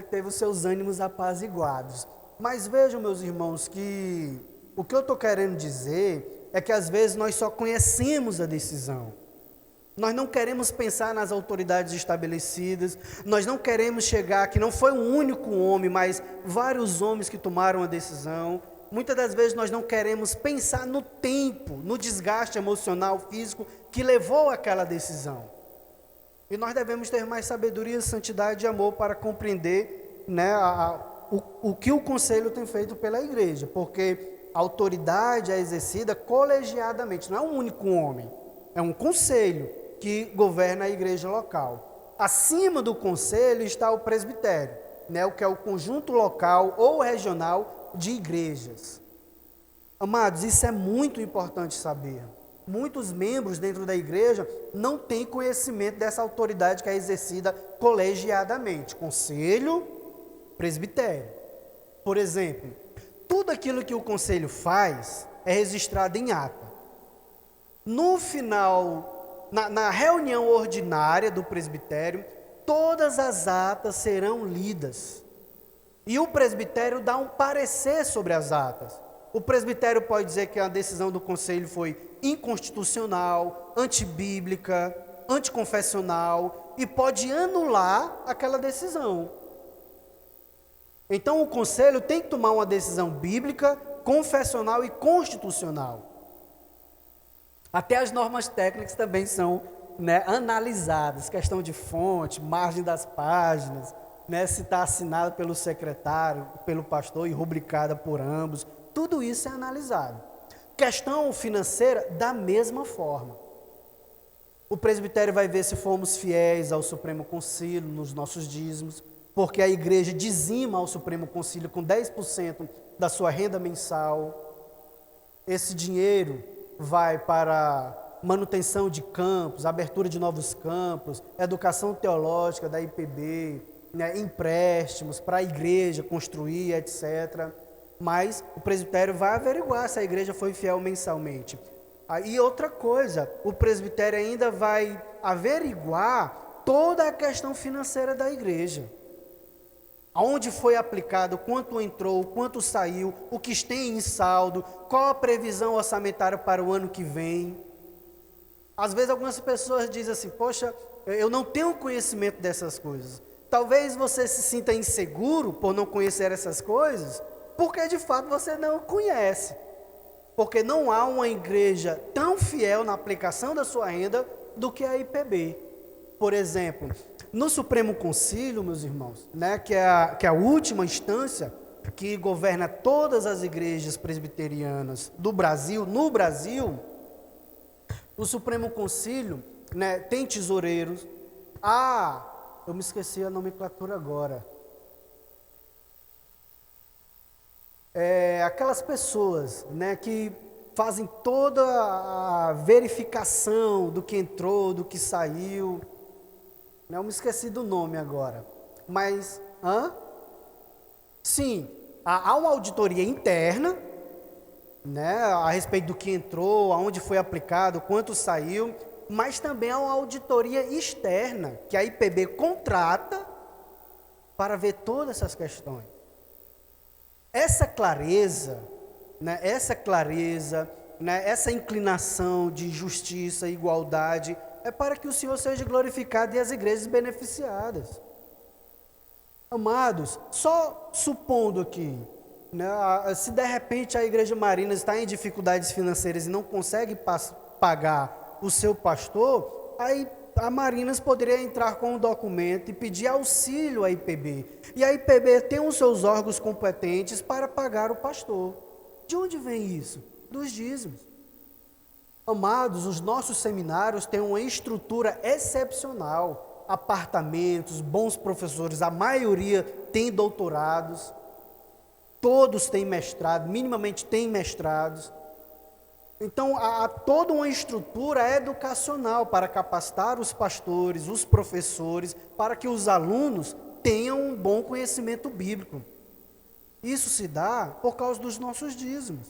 Speaker 1: teve os seus ânimos apaziguados. Mas vejam, meus irmãos, que o que eu estou querendo dizer é que às vezes nós só conhecemos a decisão. Nós não queremos pensar nas autoridades estabelecidas, nós não queremos chegar que não foi um único homem, mas vários homens que tomaram a decisão. Muitas das vezes nós não queremos pensar no tempo, no desgaste emocional, físico que levou àquela decisão. E nós devemos ter mais sabedoria, santidade e amor para compreender o que o conselho tem feito pela igreja, porque a autoridade é exercida colegiadamente, não é um único homem, é um conselho que governa a igreja local. Acima do conselho está o presbitério, o que é o conjunto local ou regional de igrejas. Amados, isso é muito importante saber. Muitos membros dentro da igreja não têm conhecimento dessa autoridade que é exercida colegiadamente. Conselho, presbitério. Por exemplo, tudo aquilo que o conselho faz é registrado em ata. No final, na reunião ordinária do presbitério, todas as atas serão lidas. E o presbitério dá um parecer sobre as atas. O presbitério pode dizer que a decisão do conselho foi inconstitucional, antibíblica, anticonfessional e pode anular aquela decisão. Então o conselho tem que tomar uma decisão bíblica, confessional e constitucional. Até as normas técnicas também são analisadas, questão de fonte, margem das páginas, se está assinada pelo secretário, pelo pastor e rubricada por ambos, tudo isso é analisado. Questão financeira, da mesma forma. O presbitério vai ver se fomos fiéis ao Supremo Concílio nos nossos dízimos, porque a igreja dizima ao Supremo Concílio com 10% da sua renda mensal. Esse dinheiro vai para manutenção de campos, abertura de novos campos, educação teológica da IPB, empréstimos para a igreja construir, etc. Mas o presbitério vai averiguar se a igreja foi fiel mensalmente. E outra coisa, o presbitério ainda vai averiguar toda a questão financeira da igreja. Aonde foi aplicado, quanto entrou, quanto saiu, o que tem em saldo, qual a previsão orçamentária para o ano que vem. Às vezes algumas pessoas dizem assim, poxa, eu não tenho conhecimento dessas coisas. Talvez você se sinta inseguro por não conhecer essas coisas, porque de fato você não conhece. Porque não há uma igreja tão fiel na aplicação da sua renda do que a IPB. Por exemplo, no Supremo Concílio, meus irmãos, que é a última instância que governa todas as igrejas presbiterianas do Brasil, no Brasil, o Supremo Concílio tem tesoureiros. Eu me esqueci a nomenclatura agora. Aquelas pessoas que fazem toda a verificação do que entrou, do que saiu. Eu me esqueci do nome agora. Mas, Sim, há uma auditoria interna, né, a respeito do que entrou, aonde foi aplicado, quanto saiu, mas também há uma auditoria externa, que a IPB contrata para ver todas essas questões. Essa clareza, né, essa inclinação de justiça e igualdade é para que o Senhor seja glorificado e as igrejas beneficiadas. Amados, só supondo aqui, né, se de repente a Igreja Marinas está em dificuldades financeiras e não consegue pagar o seu pastor, aí a Marinas poderia entrar com um documento e pedir auxílio à IPB. E a IPB tem os seus órgãos competentes para pagar o pastor. De onde vem isso? Dos dízimos. Amados, os nossos seminários têm uma estrutura excepcional. Apartamentos, bons professores, a maioria tem doutorados, todos têm mestrado, minimamente têm mestrados. Então, há toda uma estrutura educacional para capacitar os pastores, os professores, para que os alunos tenham um bom conhecimento bíblico. Isso se dá por causa dos nossos dízimos.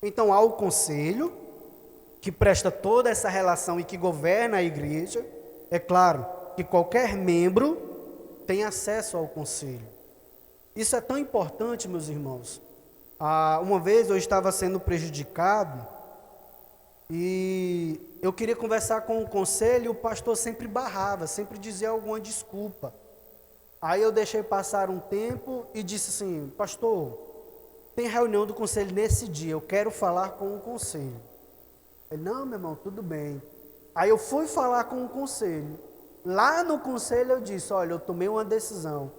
Speaker 1: Então, há o conselho, que presta toda essa relação e que governa a igreja. É claro que qualquer membro tem acesso ao conselho. Isso é tão importante, meus irmãos. Uma vez eu estava sendo prejudicado e eu queria conversar com o conselho e o pastor sempre barrava, sempre dizia alguma desculpa. Aí eu deixei passar um tempo e disse assim: pastor, tem reunião do conselho nesse dia, eu quero falar com o conselho. Ele: não, meu irmão, tudo bem. Aí eu fui falar com o conselho. Lá no conselho eu disse: olha, eu tomei uma decisão.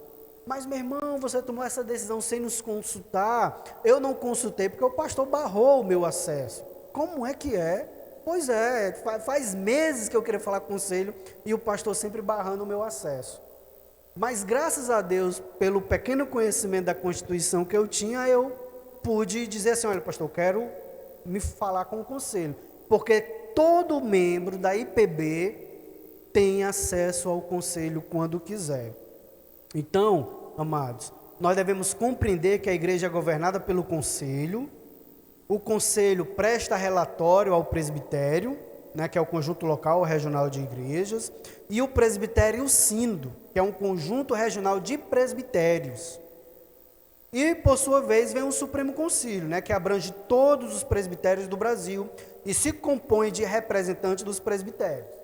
Speaker 1: Mas, meu irmão, você tomou essa decisão sem nos consultar. Eu não consultei porque o pastor barrou o meu acesso. Como é que é? Pois é, faz meses que eu queria falar com o conselho e o pastor sempre barrando o meu acesso. Mas, graças a Deus, pelo pequeno conhecimento da Constituição que eu tinha, eu pude dizer assim: olha, pastor, eu quero me falar com o conselho. Porque todo membro da IPB tem acesso ao conselho quando quiser. Então, amados, nós devemos compreender que a igreja é governada pelo conselho. O conselho presta relatório ao presbitério, né, que é o conjunto local ou regional de igrejas, e o presbitério e o sínodo, que é um conjunto regional de presbitérios. E, por sua vez, vem o Supremo Concílio, né, que abrange todos os presbitérios do Brasil e se compõe de representantes dos presbitérios.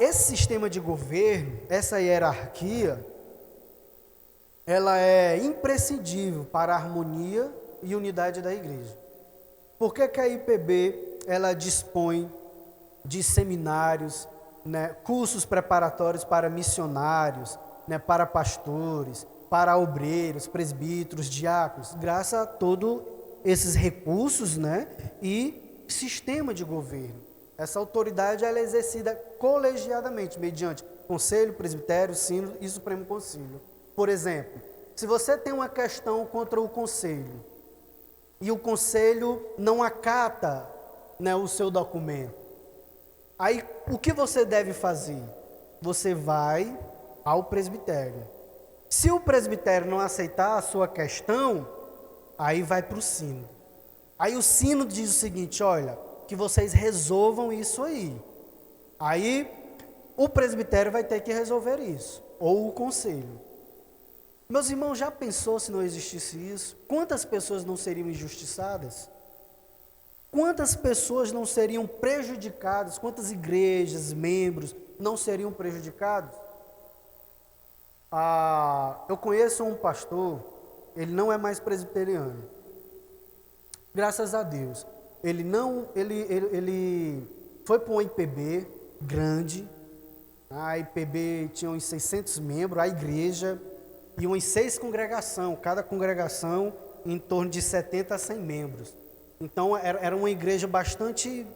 Speaker 1: Esse sistema de governo, essa hierarquia, ela é imprescindível para a harmonia e unidade da igreja. Por que a IPB ela dispõe de seminários, né, cursos preparatórios para missionários, né, para pastores, para obreiros, presbíteros, diáconos? Graças a todos esses recursos, né, e sistema de governo. Essa autoridade ela é exercida colegiadamente, mediante conselho, presbitério, sínodo e Supremo Concílio. Por exemplo, se você tem uma questão contra o conselho, e o conselho não acata, né, o seu documento, aí o que você deve fazer? Você vai ao presbitério. Se o presbitério não aceitar a sua questão, aí vai para o sínodo. Aí o sínodo diz o seguinte: olha, que vocês resolvam isso aí. Aí o presbitério vai ter que resolver isso, ou o conselho. Meus irmãos, já pensou se não existisse isso? Quantas pessoas não seriam injustiçadas? Quantas pessoas não seriam prejudicadas? Quantas igrejas, membros não seriam prejudicados? Eu conheço um pastor, ele não é mais presbiteriano. Graças a Deus. Ele foi para uma IPB grande. A IPB tinha uns 600 membros, a igreja, e umas 6 congregações, cada congregação em torno de 70 a 100 membros. Então, era uma igreja bastante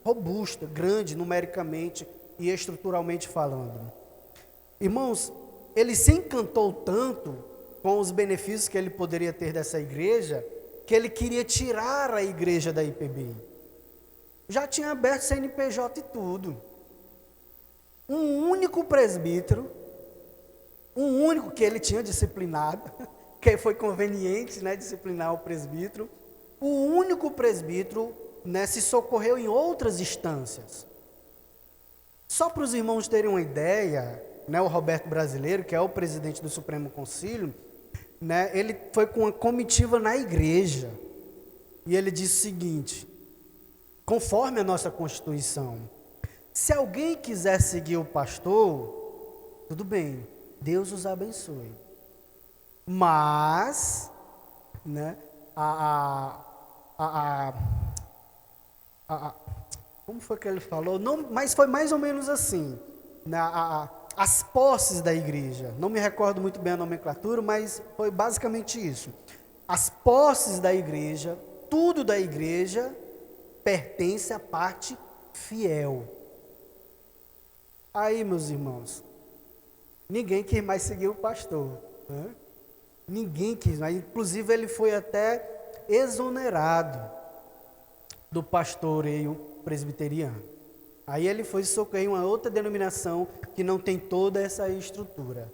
Speaker 1: robusta, grande numericamente e estruturalmente falando. Irmãos, ele se encantou tanto com os benefícios que ele poderia ter dessa igreja, que ele queria tirar a igreja da IPB. Já tinha aberto CNPJ e tudo. Um único presbítero Um único que ele tinha disciplinado, que foi conveniente, né, disciplinar o presbítero. O único presbítero, né, se socorreu em outras instâncias. Só para os irmãos terem uma ideia, né, o Roberto Brasileiro, que é o presidente do Supremo Concílio, né, ele foi com uma comitiva na igreja. E ele disse o seguinte: conforme a nossa Constituição, se alguém quiser seguir o pastor, tudo bem, Deus os abençoe. Mas, né, como foi que ele falou? Não, mas foi mais ou menos assim, né, as posses da igreja, não me recordo muito bem a nomenclatura, mas foi basicamente isso. As posses da igreja, tudo da igreja, pertence à parte fiel. Aí, meus irmãos, ninguém quis mais seguir o pastor, né? Ninguém quis mais, inclusive ele foi até exonerado do pastoreio presbiteriano. Aí ele foi socorrer em uma outra denominação que não tem toda essa estrutura.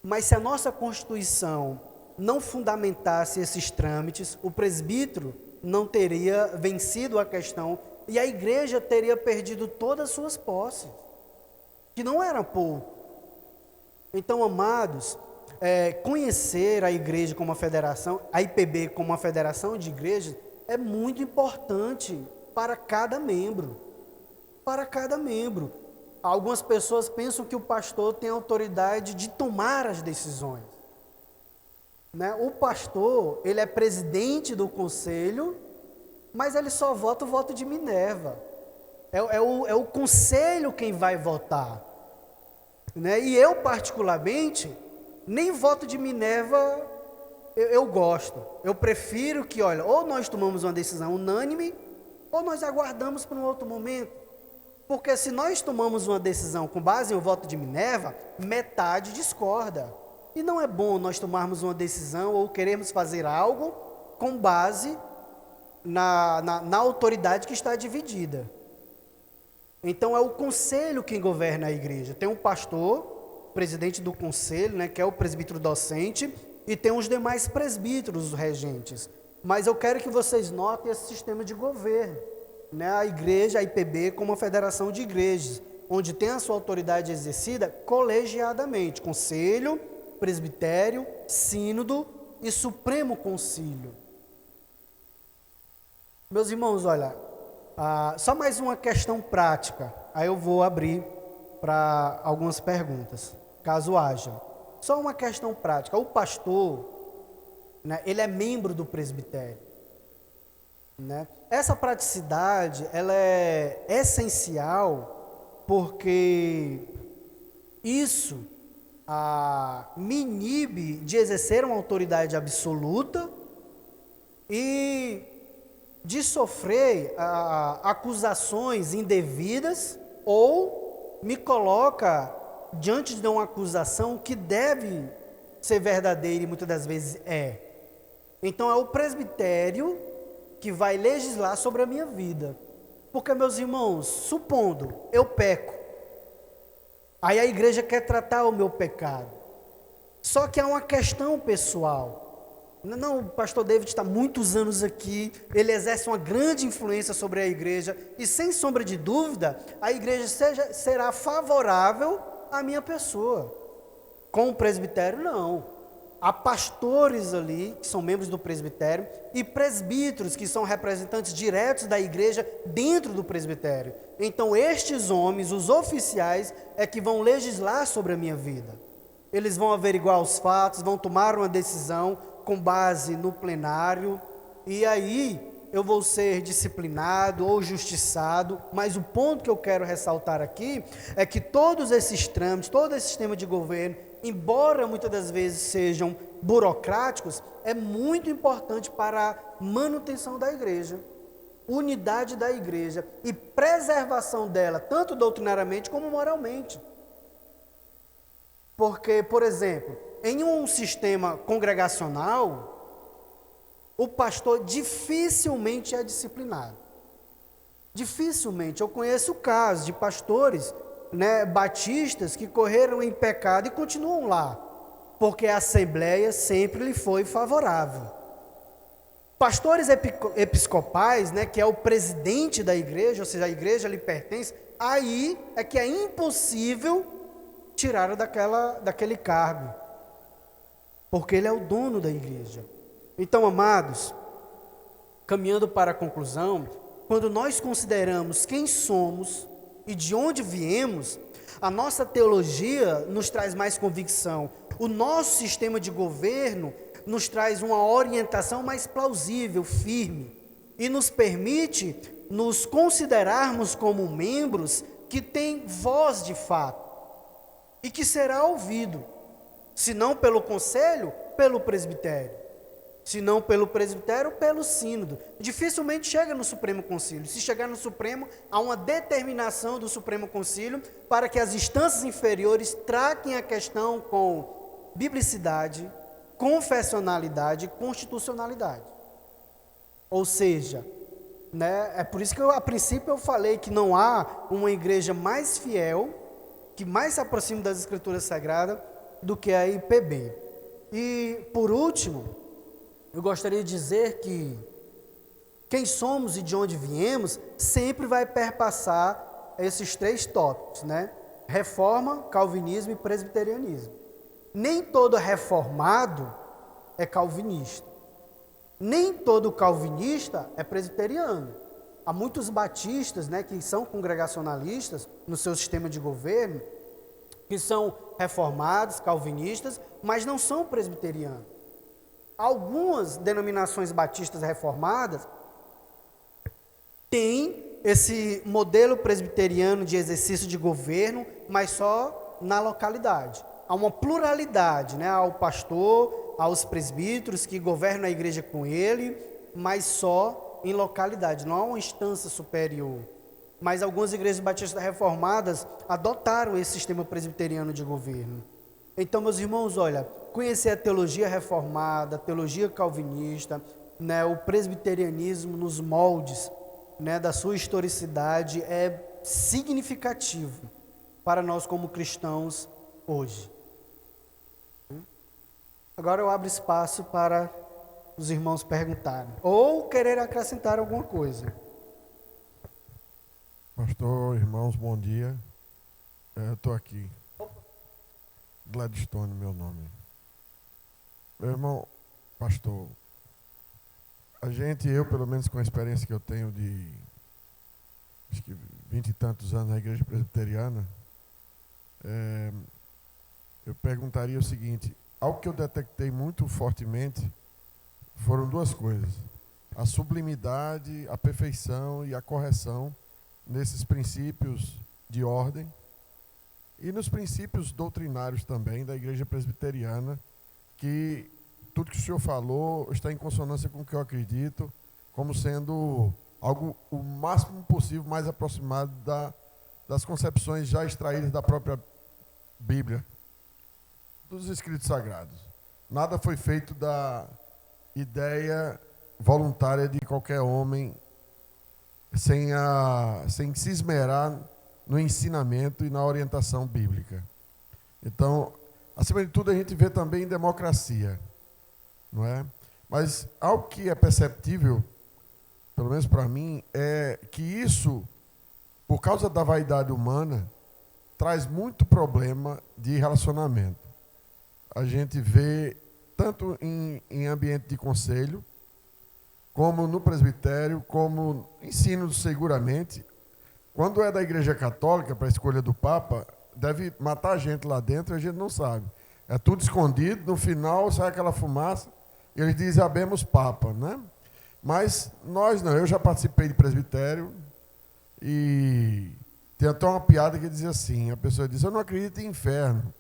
Speaker 1: Mas se a nossa Constituição não fundamentasse esses trâmites, o presbítero não teria vencido a questão e a igreja teria perdido todas as suas posses, que não era pouco. Então, amados, conhecer a igreja como uma federação, a IPB como uma federação de igrejas, é muito importante para cada membro. Para cada membro. Algumas pessoas pensam que o pastor tem autoridade de tomar as decisões, né? O pastor, ele é presidente do conselho, mas ele só vota o voto de Minerva. É o conselho quem vai votar, né? E eu, particularmente, nem voto de Minerva eu gosto. Eu prefiro que, olha, ou nós tomamos uma decisão unânime, ou nós aguardamos para um outro momento. Porque se nós tomamos uma decisão com base no voto de Minerva, metade discorda. E não é bom nós tomarmos uma decisão ou queremos fazer algo com base na autoridade que está dividida. Então é o conselho quem governa a igreja. Tem um pastor, presidente do conselho, né, que é o presbítero docente, e tem os demais presbíteros regentes. Mas eu quero que vocês notem esse sistema de governo, né? A igreja, a IPB, como uma federação de igrejas, onde tem a sua autoridade exercida colegiadamente, conselho, presbitério, sínodo e supremo concílio. Meus irmãos, olha, só mais uma questão prática, aí eu vou abrir para algumas perguntas, caso haja. Só uma questão prática. O pastor, né, ele é membro do presbitério, né? Essa praticidade, ela é essencial porque isso me inibe de exercer uma autoridade absoluta e de sofrer acusações indevidas, ou me coloca diante de uma acusação que deve ser verdadeira e muitas das vezes é. Então é o presbitério que vai legislar sobre a minha vida. Porque, meus irmãos, supondo eu peco, aí a igreja quer tratar o meu pecado. Só que é uma questão pessoal. Não, o pastor David está muitos anos aqui, ele exerce uma grande influência sobre a igreja, e sem sombra de dúvida, a igreja será favorável à minha pessoa. Com o presbitério, não. Há pastores ali, que são membros do presbitério, e presbíteros, que são representantes diretos da igreja dentro do presbitério. Então, estes homens, os oficiais, é que vão legislar sobre a minha vida. Eles vão averiguar os fatos, vão tomar uma decisão com base no plenário, e aí eu vou ser disciplinado ou justiçado. Mas o ponto que eu quero ressaltar aqui é que todos esses trâmites, todo esse sistema de governo, embora muitas das vezes sejam burocráticos, é muito importante para a manutenção da igreja, unidade da igreja e preservação dela, tanto doutrinariamente como moralmente. Porque, por exemplo, em um sistema congregacional, o pastor dificilmente é disciplinado. Dificilmente. Eu conheço casos de pastores né, batistas que correram em pecado e continuam lá, porque a Assembleia sempre lhe foi favorável. Pastores episcopais, né, que é o presidente da igreja, ou seja, a igreja lhe pertence, aí é que é impossível tirar daquele cargo, porque ele é o dono da igreja. Então, amados, caminhando para a conclusão, quando nós consideramos quem somos e de onde viemos, a nossa teologia nos traz mais convicção. O nosso sistema de governo nos traz uma orientação mais plausível, firme, e nos permite nos considerarmos como membros que têm voz de fato e que será ouvido, se não pelo conselho, pelo presbitério. Se não pelo presbitério, pelo sínodo. Dificilmente chega no Supremo Concílio. Se chegar no Supremo, há uma determinação do Supremo Concílio para que as instâncias inferiores tratem a questão com biblicidade, confessionalidade e constitucionalidade. Ou seja, né, é por isso que a princípio eu falei que não há uma igreja mais fiel, que mais se aproxime das Escrituras Sagradas do que a IPB. E, por último, eu gostaria de dizer que quem somos e de onde viemos sempre vai perpassar esses 3 tópicos, né? Reforma, calvinismo e presbiterianismo. Nem todo reformado é calvinista. Nem todo calvinista é presbiteriano. Há muitos batistas, né, que são congregacionalistas no seu sistema de governo, que são reformados, calvinistas, mas não são presbiterianos. Algumas denominações batistas reformadas têm esse modelo presbiteriano de exercício de governo, mas só na localidade. Há uma pluralidade, né? Ao pastor, aos presbíteros que governam a igreja com ele, mas só em localidade, não há uma instância superior. Mas algumas igrejas batistas reformadas adotaram esse sistema presbiteriano de governo. Então, meus irmãos, olha, conhecer a teologia reformada, a teologia calvinista, né, o presbiterianismo nos moldes, né, da sua historicidade é significativo para nós como cristãos hoje. Agora eu abro espaço para os irmãos perguntarem ou querer acrescentar alguma coisa.
Speaker 4: Pastor, irmãos, bom dia. Eu estou aqui. Gladstone, meu nome. Meu irmão, pastor, eu pelo menos com a experiência que eu tenho de acho que 20 e tantos anos na igreja presbiteriana, eu perguntaria o seguinte: algo que eu detectei muito fortemente foram 2 coisas: a sublimidade, a perfeição e a correção nesses princípios de ordem e nos princípios doutrinários também da igreja presbiteriana, que tudo que o senhor falou está em consonância com o que eu acredito, como sendo algo o máximo possível mais aproximado das concepções já extraídas da própria Bíblia, dos escritos sagrados. Nada foi feito da ideia voluntária de qualquer homem sem se esmerar no ensinamento e na orientação bíblica. Então, acima de tudo, a gente vê também democracia, não é? Mas algo que é perceptível, pelo menos para mim, é que isso, por causa da vaidade humana, traz muito problema de relacionamento. A gente vê tanto em ambiente de conselho, como no presbitério, como ensino seguramente. Quando é da igreja católica, para a escolha do Papa, deve matar a gente lá dentro e a gente não sabe. É tudo escondido, no final sai aquela fumaça e eles dizem: habemos Papa, né? Mas nós não, eu já participei de presbitério e tem até uma piada que diz assim, a pessoa diz: eu não acredito em inferno.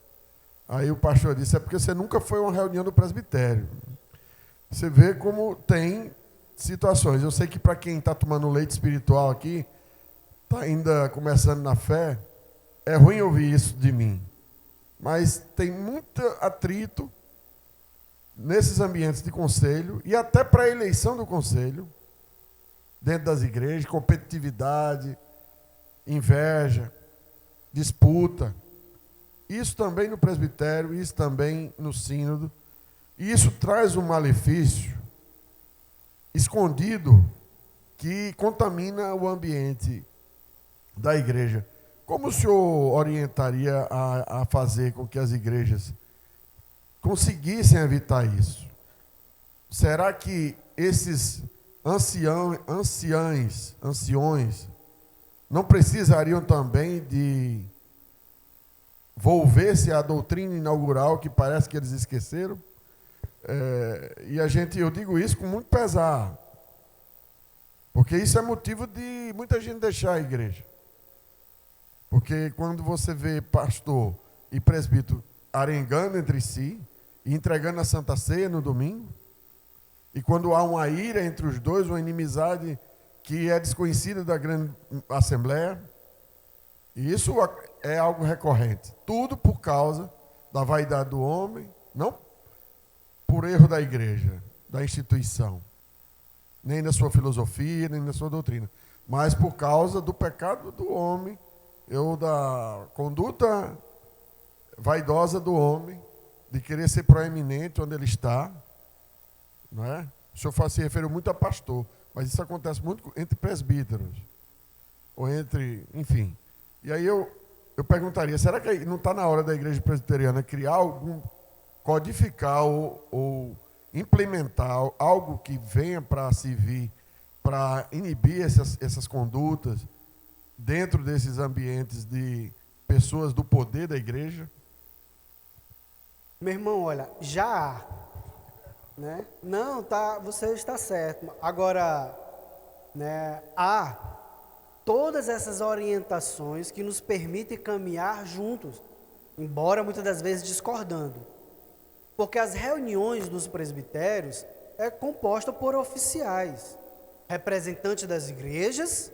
Speaker 4: Aí o pastor disse: é porque você nunca foi a uma reunião do presbitério. Você vê como tem situações. Eu sei que para quem está tomando leite espiritual aqui, está ainda começando na fé, é ruim ouvir isso de mim. Mas tem muito atrito nesses ambientes de conselho e até para a eleição do conselho, dentro das igrejas, competitividade, inveja. disputa. Isso também no presbitério, isso também no sínodo. E isso traz um malefício escondido que contamina o ambiente da igreja. Como o senhor orientaria a fazer com que as igrejas conseguissem evitar isso? Será que esses anciões, não precisariam também de volver-se à doutrina inaugural que parece que eles esqueceram? Eu digo isso com muito pesar, porque isso é motivo de muita gente deixar a igreja. Porque quando você vê pastor e presbítero arengando entre si, e entregando a Santa Ceia no domingo, e quando há uma ira entre os dois, uma inimizade que é desconhecida da grande assembleia, e isso é algo recorrente. Tudo por causa da vaidade do homem, não por erro da igreja, da instituição, nem da sua filosofia, nem da sua doutrina, mas por causa do pecado do homem, ou da conduta vaidosa do homem, de querer ser proeminente onde ele está, não é? O senhor se referiu muito a pastor, mas isso acontece muito entre presbíteros, ou entre, enfim. E aí eu perguntaria, será que não está na hora da igreja presbiteriana criar codificar ou implementar algo que venha para servir, para inibir essas condutas dentro desses ambientes de pessoas do poder da igreja?
Speaker 1: Meu irmão, olha, já há, né? Não, você está certo. Agora, né, há todas essas orientações que nos permitem caminhar juntos, embora muitas das vezes discordando. Porque as reuniões dos presbitérios é composta por oficiais, representantes das igrejas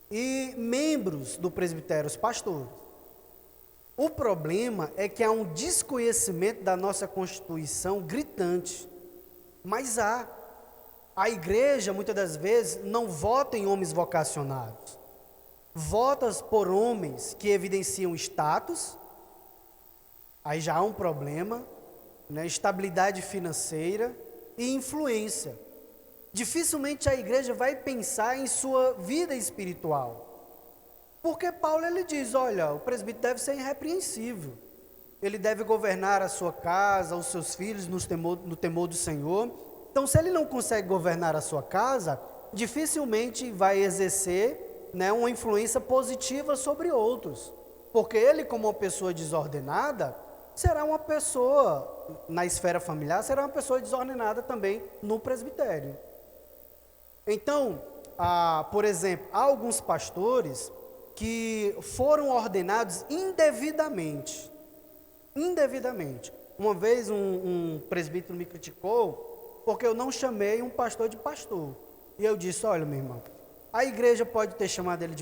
Speaker 1: e membros do presbitério, os pastores. O problema é que há um desconhecimento da nossa Constituição gritante. Mas a igreja, muitas das vezes, não vota em homens vocacionados. Vota por homens que evidenciam status, aí já há um problema, né? Estabilidade financeira e influência. Dificilmente a igreja vai pensar em sua vida espiritual. Porque Paulo ele diz, olha, o presbítero deve ser irrepreensível. Ele deve governar a sua casa, os seus filhos no temor do Senhor. Então, se ele não consegue governar a sua casa, dificilmente vai exercer, né, uma influência positiva sobre outros. Porque ele, como uma pessoa desordenada, será uma pessoa, na esfera familiar, será uma pessoa desordenada também no presbitério. Então, por exemplo, há alguns pastores que foram ordenados indevidamente. Uma vez um presbítero me criticou porque eu não chamei um pastor de pastor. E eu disse, olha, meu irmão, a igreja pode ter chamado ele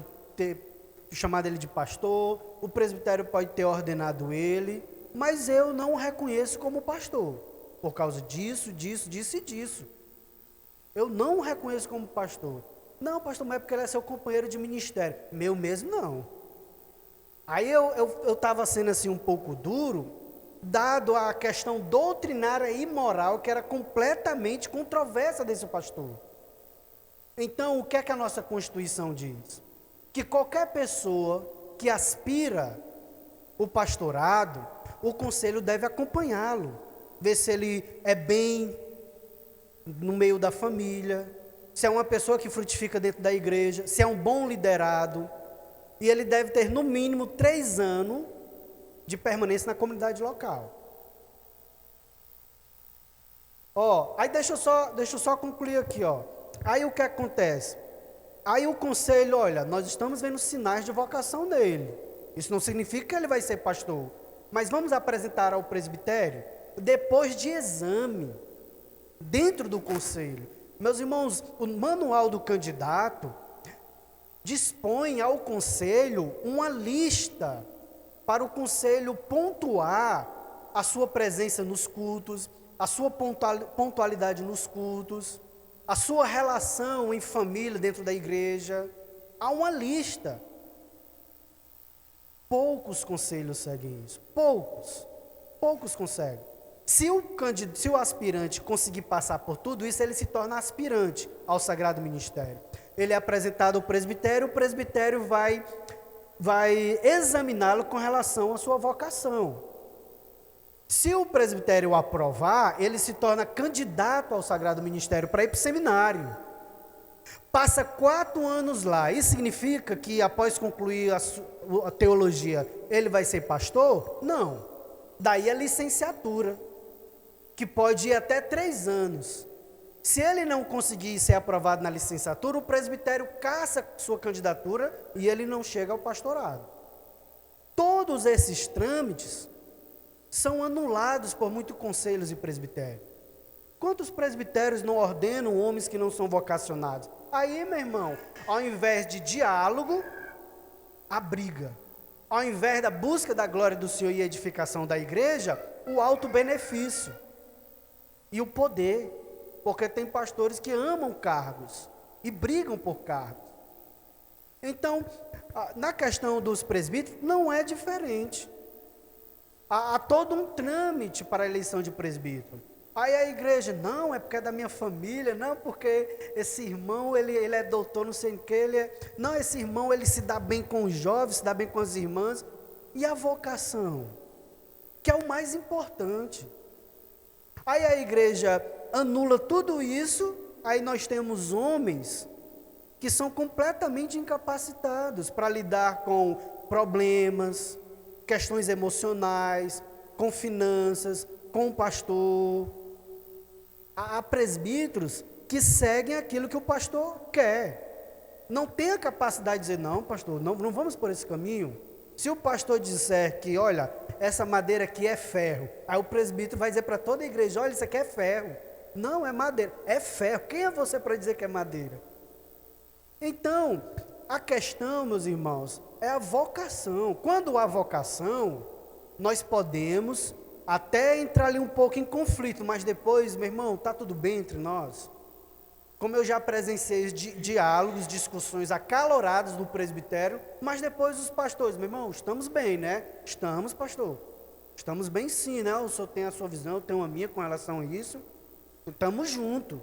Speaker 1: de pastor, o presbitério pode ter ordenado ele, mas eu não o reconheço como pastor, por causa disso e disso. Eu não o reconheço como pastor. Não, pastor, mas é porque ele é seu companheiro de ministério. Meu mesmo, não. Aí eu estava sendo assim um pouco duro, dado a questão doutrinária e moral, que era completamente controversa desse pastor. Então, o que é que a nossa Constituição diz? Que qualquer pessoa que aspira o pastorado, o conselho deve acompanhá-lo, ver se ele é bem no meio da família, se é uma pessoa que frutifica dentro da igreja, se é um bom liderado, e ele deve ter no mínimo 3 anos de permanência na comunidade local. Aí deixa eu só concluir aqui, Aí o que acontece? Aí o conselho, olha, nós estamos vendo sinais de vocação dele. Isso não significa que ele vai ser pastor, mas vamos apresentar ao presbitério depois de exame, dentro do conselho. Meus irmãos, o manual do candidato dispõe ao conselho uma lista para o conselho pontuar a sua presença nos cultos, a sua pontualidade nos cultos, a sua relação em família dentro da igreja. Há uma lista. Poucos conselhos seguem isso. Poucos conseguem. Se o aspirante conseguir passar por tudo isso, ele se torna aspirante ao sagrado ministério. Ele é apresentado ao presbitério, o presbitério vai examiná-lo com relação à sua vocação. Se o presbitério o aprovar, ele se torna candidato ao sagrado ministério para ir para o seminário. Passa 4 anos lá. Isso significa que após concluir a teologia, ele vai ser pastor? Não. Daí a licenciatura, que pode ir até 3 anos. Se ele não conseguir ser aprovado na licenciatura, o presbitério caça sua candidatura e ele não chega ao pastorado. Todos esses trâmites são anulados por muitos conselhos e presbitérios. Quantos presbitérios não ordenam homens que não são vocacionados? Aí, meu irmão, ao invés de diálogo, a briga. Ao invés da busca da glória do Senhor e edificação da igreja, o auto-benefício e o poder. Porque tem pastores que amam cargos e brigam por cargos. Então, na questão dos presbíteros, não é diferente. Há todo um trâmite para a eleição de presbítero. Aí a igreja, não, é porque é da minha família, não, porque esse irmão, ele é doutor, não sei o que, não, esse irmão, ele se dá bem com os jovens, se dá bem com as irmãs. E a vocação, que é o mais importante. Aí a igreja anula tudo isso, aí nós temos homens que são completamente incapacitados para lidar com problemas, questões emocionais, com finanças, com o pastor. Há presbíteros que seguem aquilo que o pastor quer. Não tem a capacidade de dizer, não, pastor, não vamos por esse caminho. Se o pastor disser que, olha, essa madeira aqui é ferro, aí o presbítero vai dizer para toda a igreja, olha, isso aqui é ferro. Não, é madeira, é ferro. Quem é você para dizer que é madeira? Então, a questão, meus irmãos, é a vocação. Quando há vocação, nós podemos até entrar ali um pouco em conflito, mas depois, meu irmão, está tudo bem entre nós. Como eu já presenciei diálogos, discussões acaloradas no presbitério, mas depois os pastores, meu irmão, estamos bem, né? Estamos, pastor. Estamos bem sim, né? O senhor tem a sua visão, eu tenho a minha com relação a isso. Estamos juntos.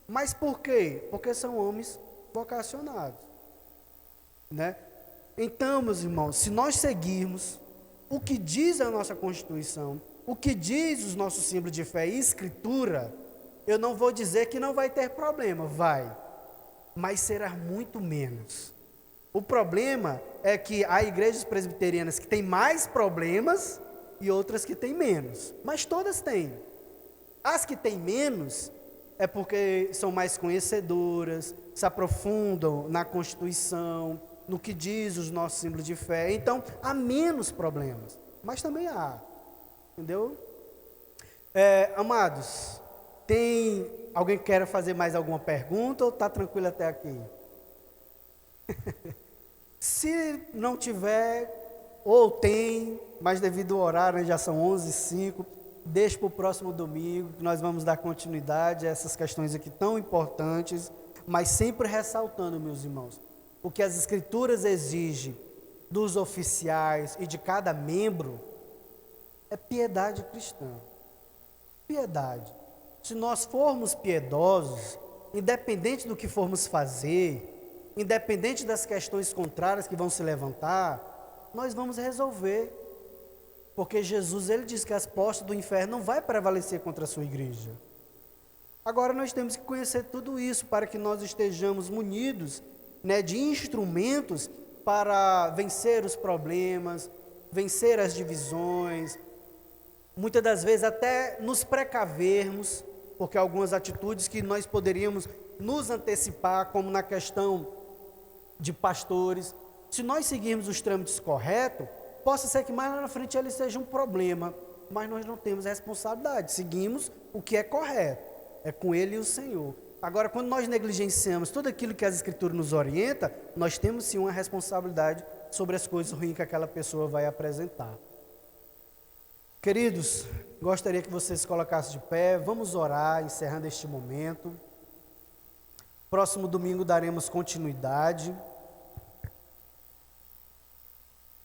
Speaker 1: Mas por quê? Porque são homens vocacionados, né? Então, meus irmãos, se nós seguirmos o que diz a nossa Constituição, o que diz os nossos símbolos de fé e Escritura, eu não vou dizer que não vai ter problema, vai, mas será muito menos. O problema é que há igrejas presbiterianas que têm mais problemas e outras que têm menos, mas todas têm. As que têm menos é porque são mais conhecedoras, se aprofundam na Constituição, no que diz os nossos símbolos de fé. Então, há menos problemas, mas também há, entendeu? Amados, tem alguém que queira fazer mais alguma pergunta ou está tranquilo até aqui? Se não tiver, ou tem, mas devido ao horário, né, já são 11h05, deixe para o próximo domingo, que nós vamos dar continuidade a essas questões aqui tão importantes, mas sempre ressaltando, meus irmãos, o que as Escrituras exigem dos oficiais e de cada membro é piedade cristã. Piedade. Se nós formos piedosos, independente do que formos fazer, independente das questões contrárias que vão se levantar, nós vamos resolver. Porque Jesus, ele diz que as portas do inferno não vai prevalecer contra a sua igreja. Agora nós temos que conhecer tudo isso para que nós estejamos munidos, né, de instrumentos para vencer os problemas, vencer as divisões, muitas das vezes até nos precavermos, porque algumas atitudes que nós poderíamos nos antecipar, como na questão de pastores, se nós seguirmos os trâmites corretos, possa ser que mais lá na frente ele seja um problema, mas nós não temos responsabilidade, seguimos o que é correto, é com ele e o Senhor. Agora, quando nós negligenciamos tudo aquilo que as Escrituras nos orienta, nós temos sim uma responsabilidade sobre as coisas ruins que aquela pessoa vai apresentar. Queridos, gostaria que vocês se colocassem de pé, vamos orar, encerrando este momento. Próximo domingo daremos continuidade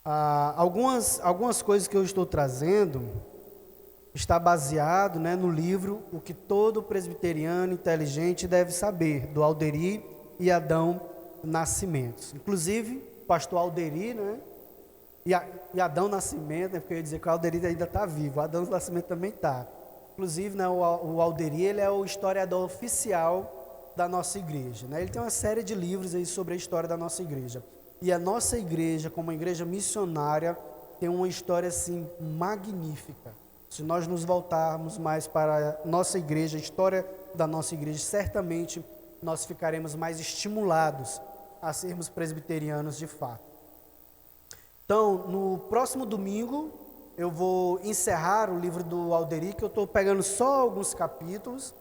Speaker 1: Algumas coisas que eu estou trazendo está baseado, né, no livro O que Todo Presbiteriano Inteligente Deve Saber, do Alderi e Adão Nascimento. Inclusive, pastor Alderi, né, e Adão Nascimento, né, porque eu ia dizer que o Alderi ainda está vivo, o Adão Nascimento também está. Inclusive, né, o Alderi, ele é o historiador oficial da nossa igreja, né? Ele tem uma série de livros aí sobre a história da nossa igreja. E a nossa igreja, como uma igreja missionária, tem uma história assim magnífica. Se nós nos voltarmos mais para a nossa igreja, a história da nossa igreja, certamente nós ficaremos mais estimulados a sermos presbiterianos de fato. Então, no próximo domingo, eu vou encerrar o livro do Alderi, que eu estou pegando só alguns capítulos,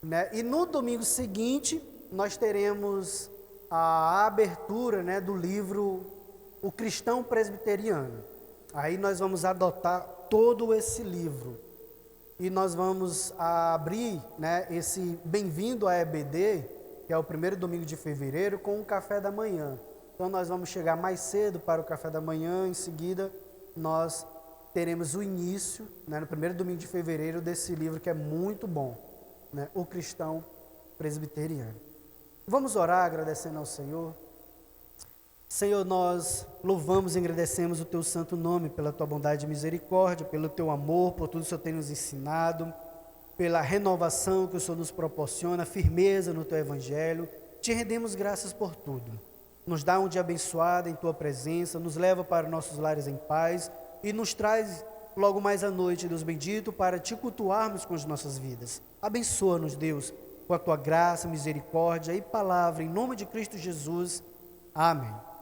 Speaker 1: né? E no domingo seguinte, nós teremos a abertura, né, do livro O Cristão Presbiteriano. Aí nós vamos adotar todo esse livro e nós vamos abrir, né, esse Bem-vindo à EBD, que é o primeiro domingo de fevereiro, com um café da manhã. Então nós vamos chegar mais cedo para o café da manhã, em seguida nós teremos o início, né, no primeiro domingo de fevereiro, desse livro que é muito bom, né, O Cristão Presbiteriano. Vamos orar agradecendo ao Senhor. Senhor, nós louvamos e agradecemos o Teu santo nome pela Tua bondade e misericórdia, pelo Teu amor, por tudo que o Senhor tem nos ensinado, pela renovação que o Senhor nos proporciona, firmeza no Teu Evangelho. Te rendemos graças por tudo. Nos dá um dia abençoado em Tua presença, nos leva para nossos lares em paz e nos traz logo mais à noite, Deus bendito, para Te cultuarmos com as nossas vidas. Abençoa-nos, Deus, com a Tua graça, misericórdia e palavra, em nome de Cristo Jesus. Amém.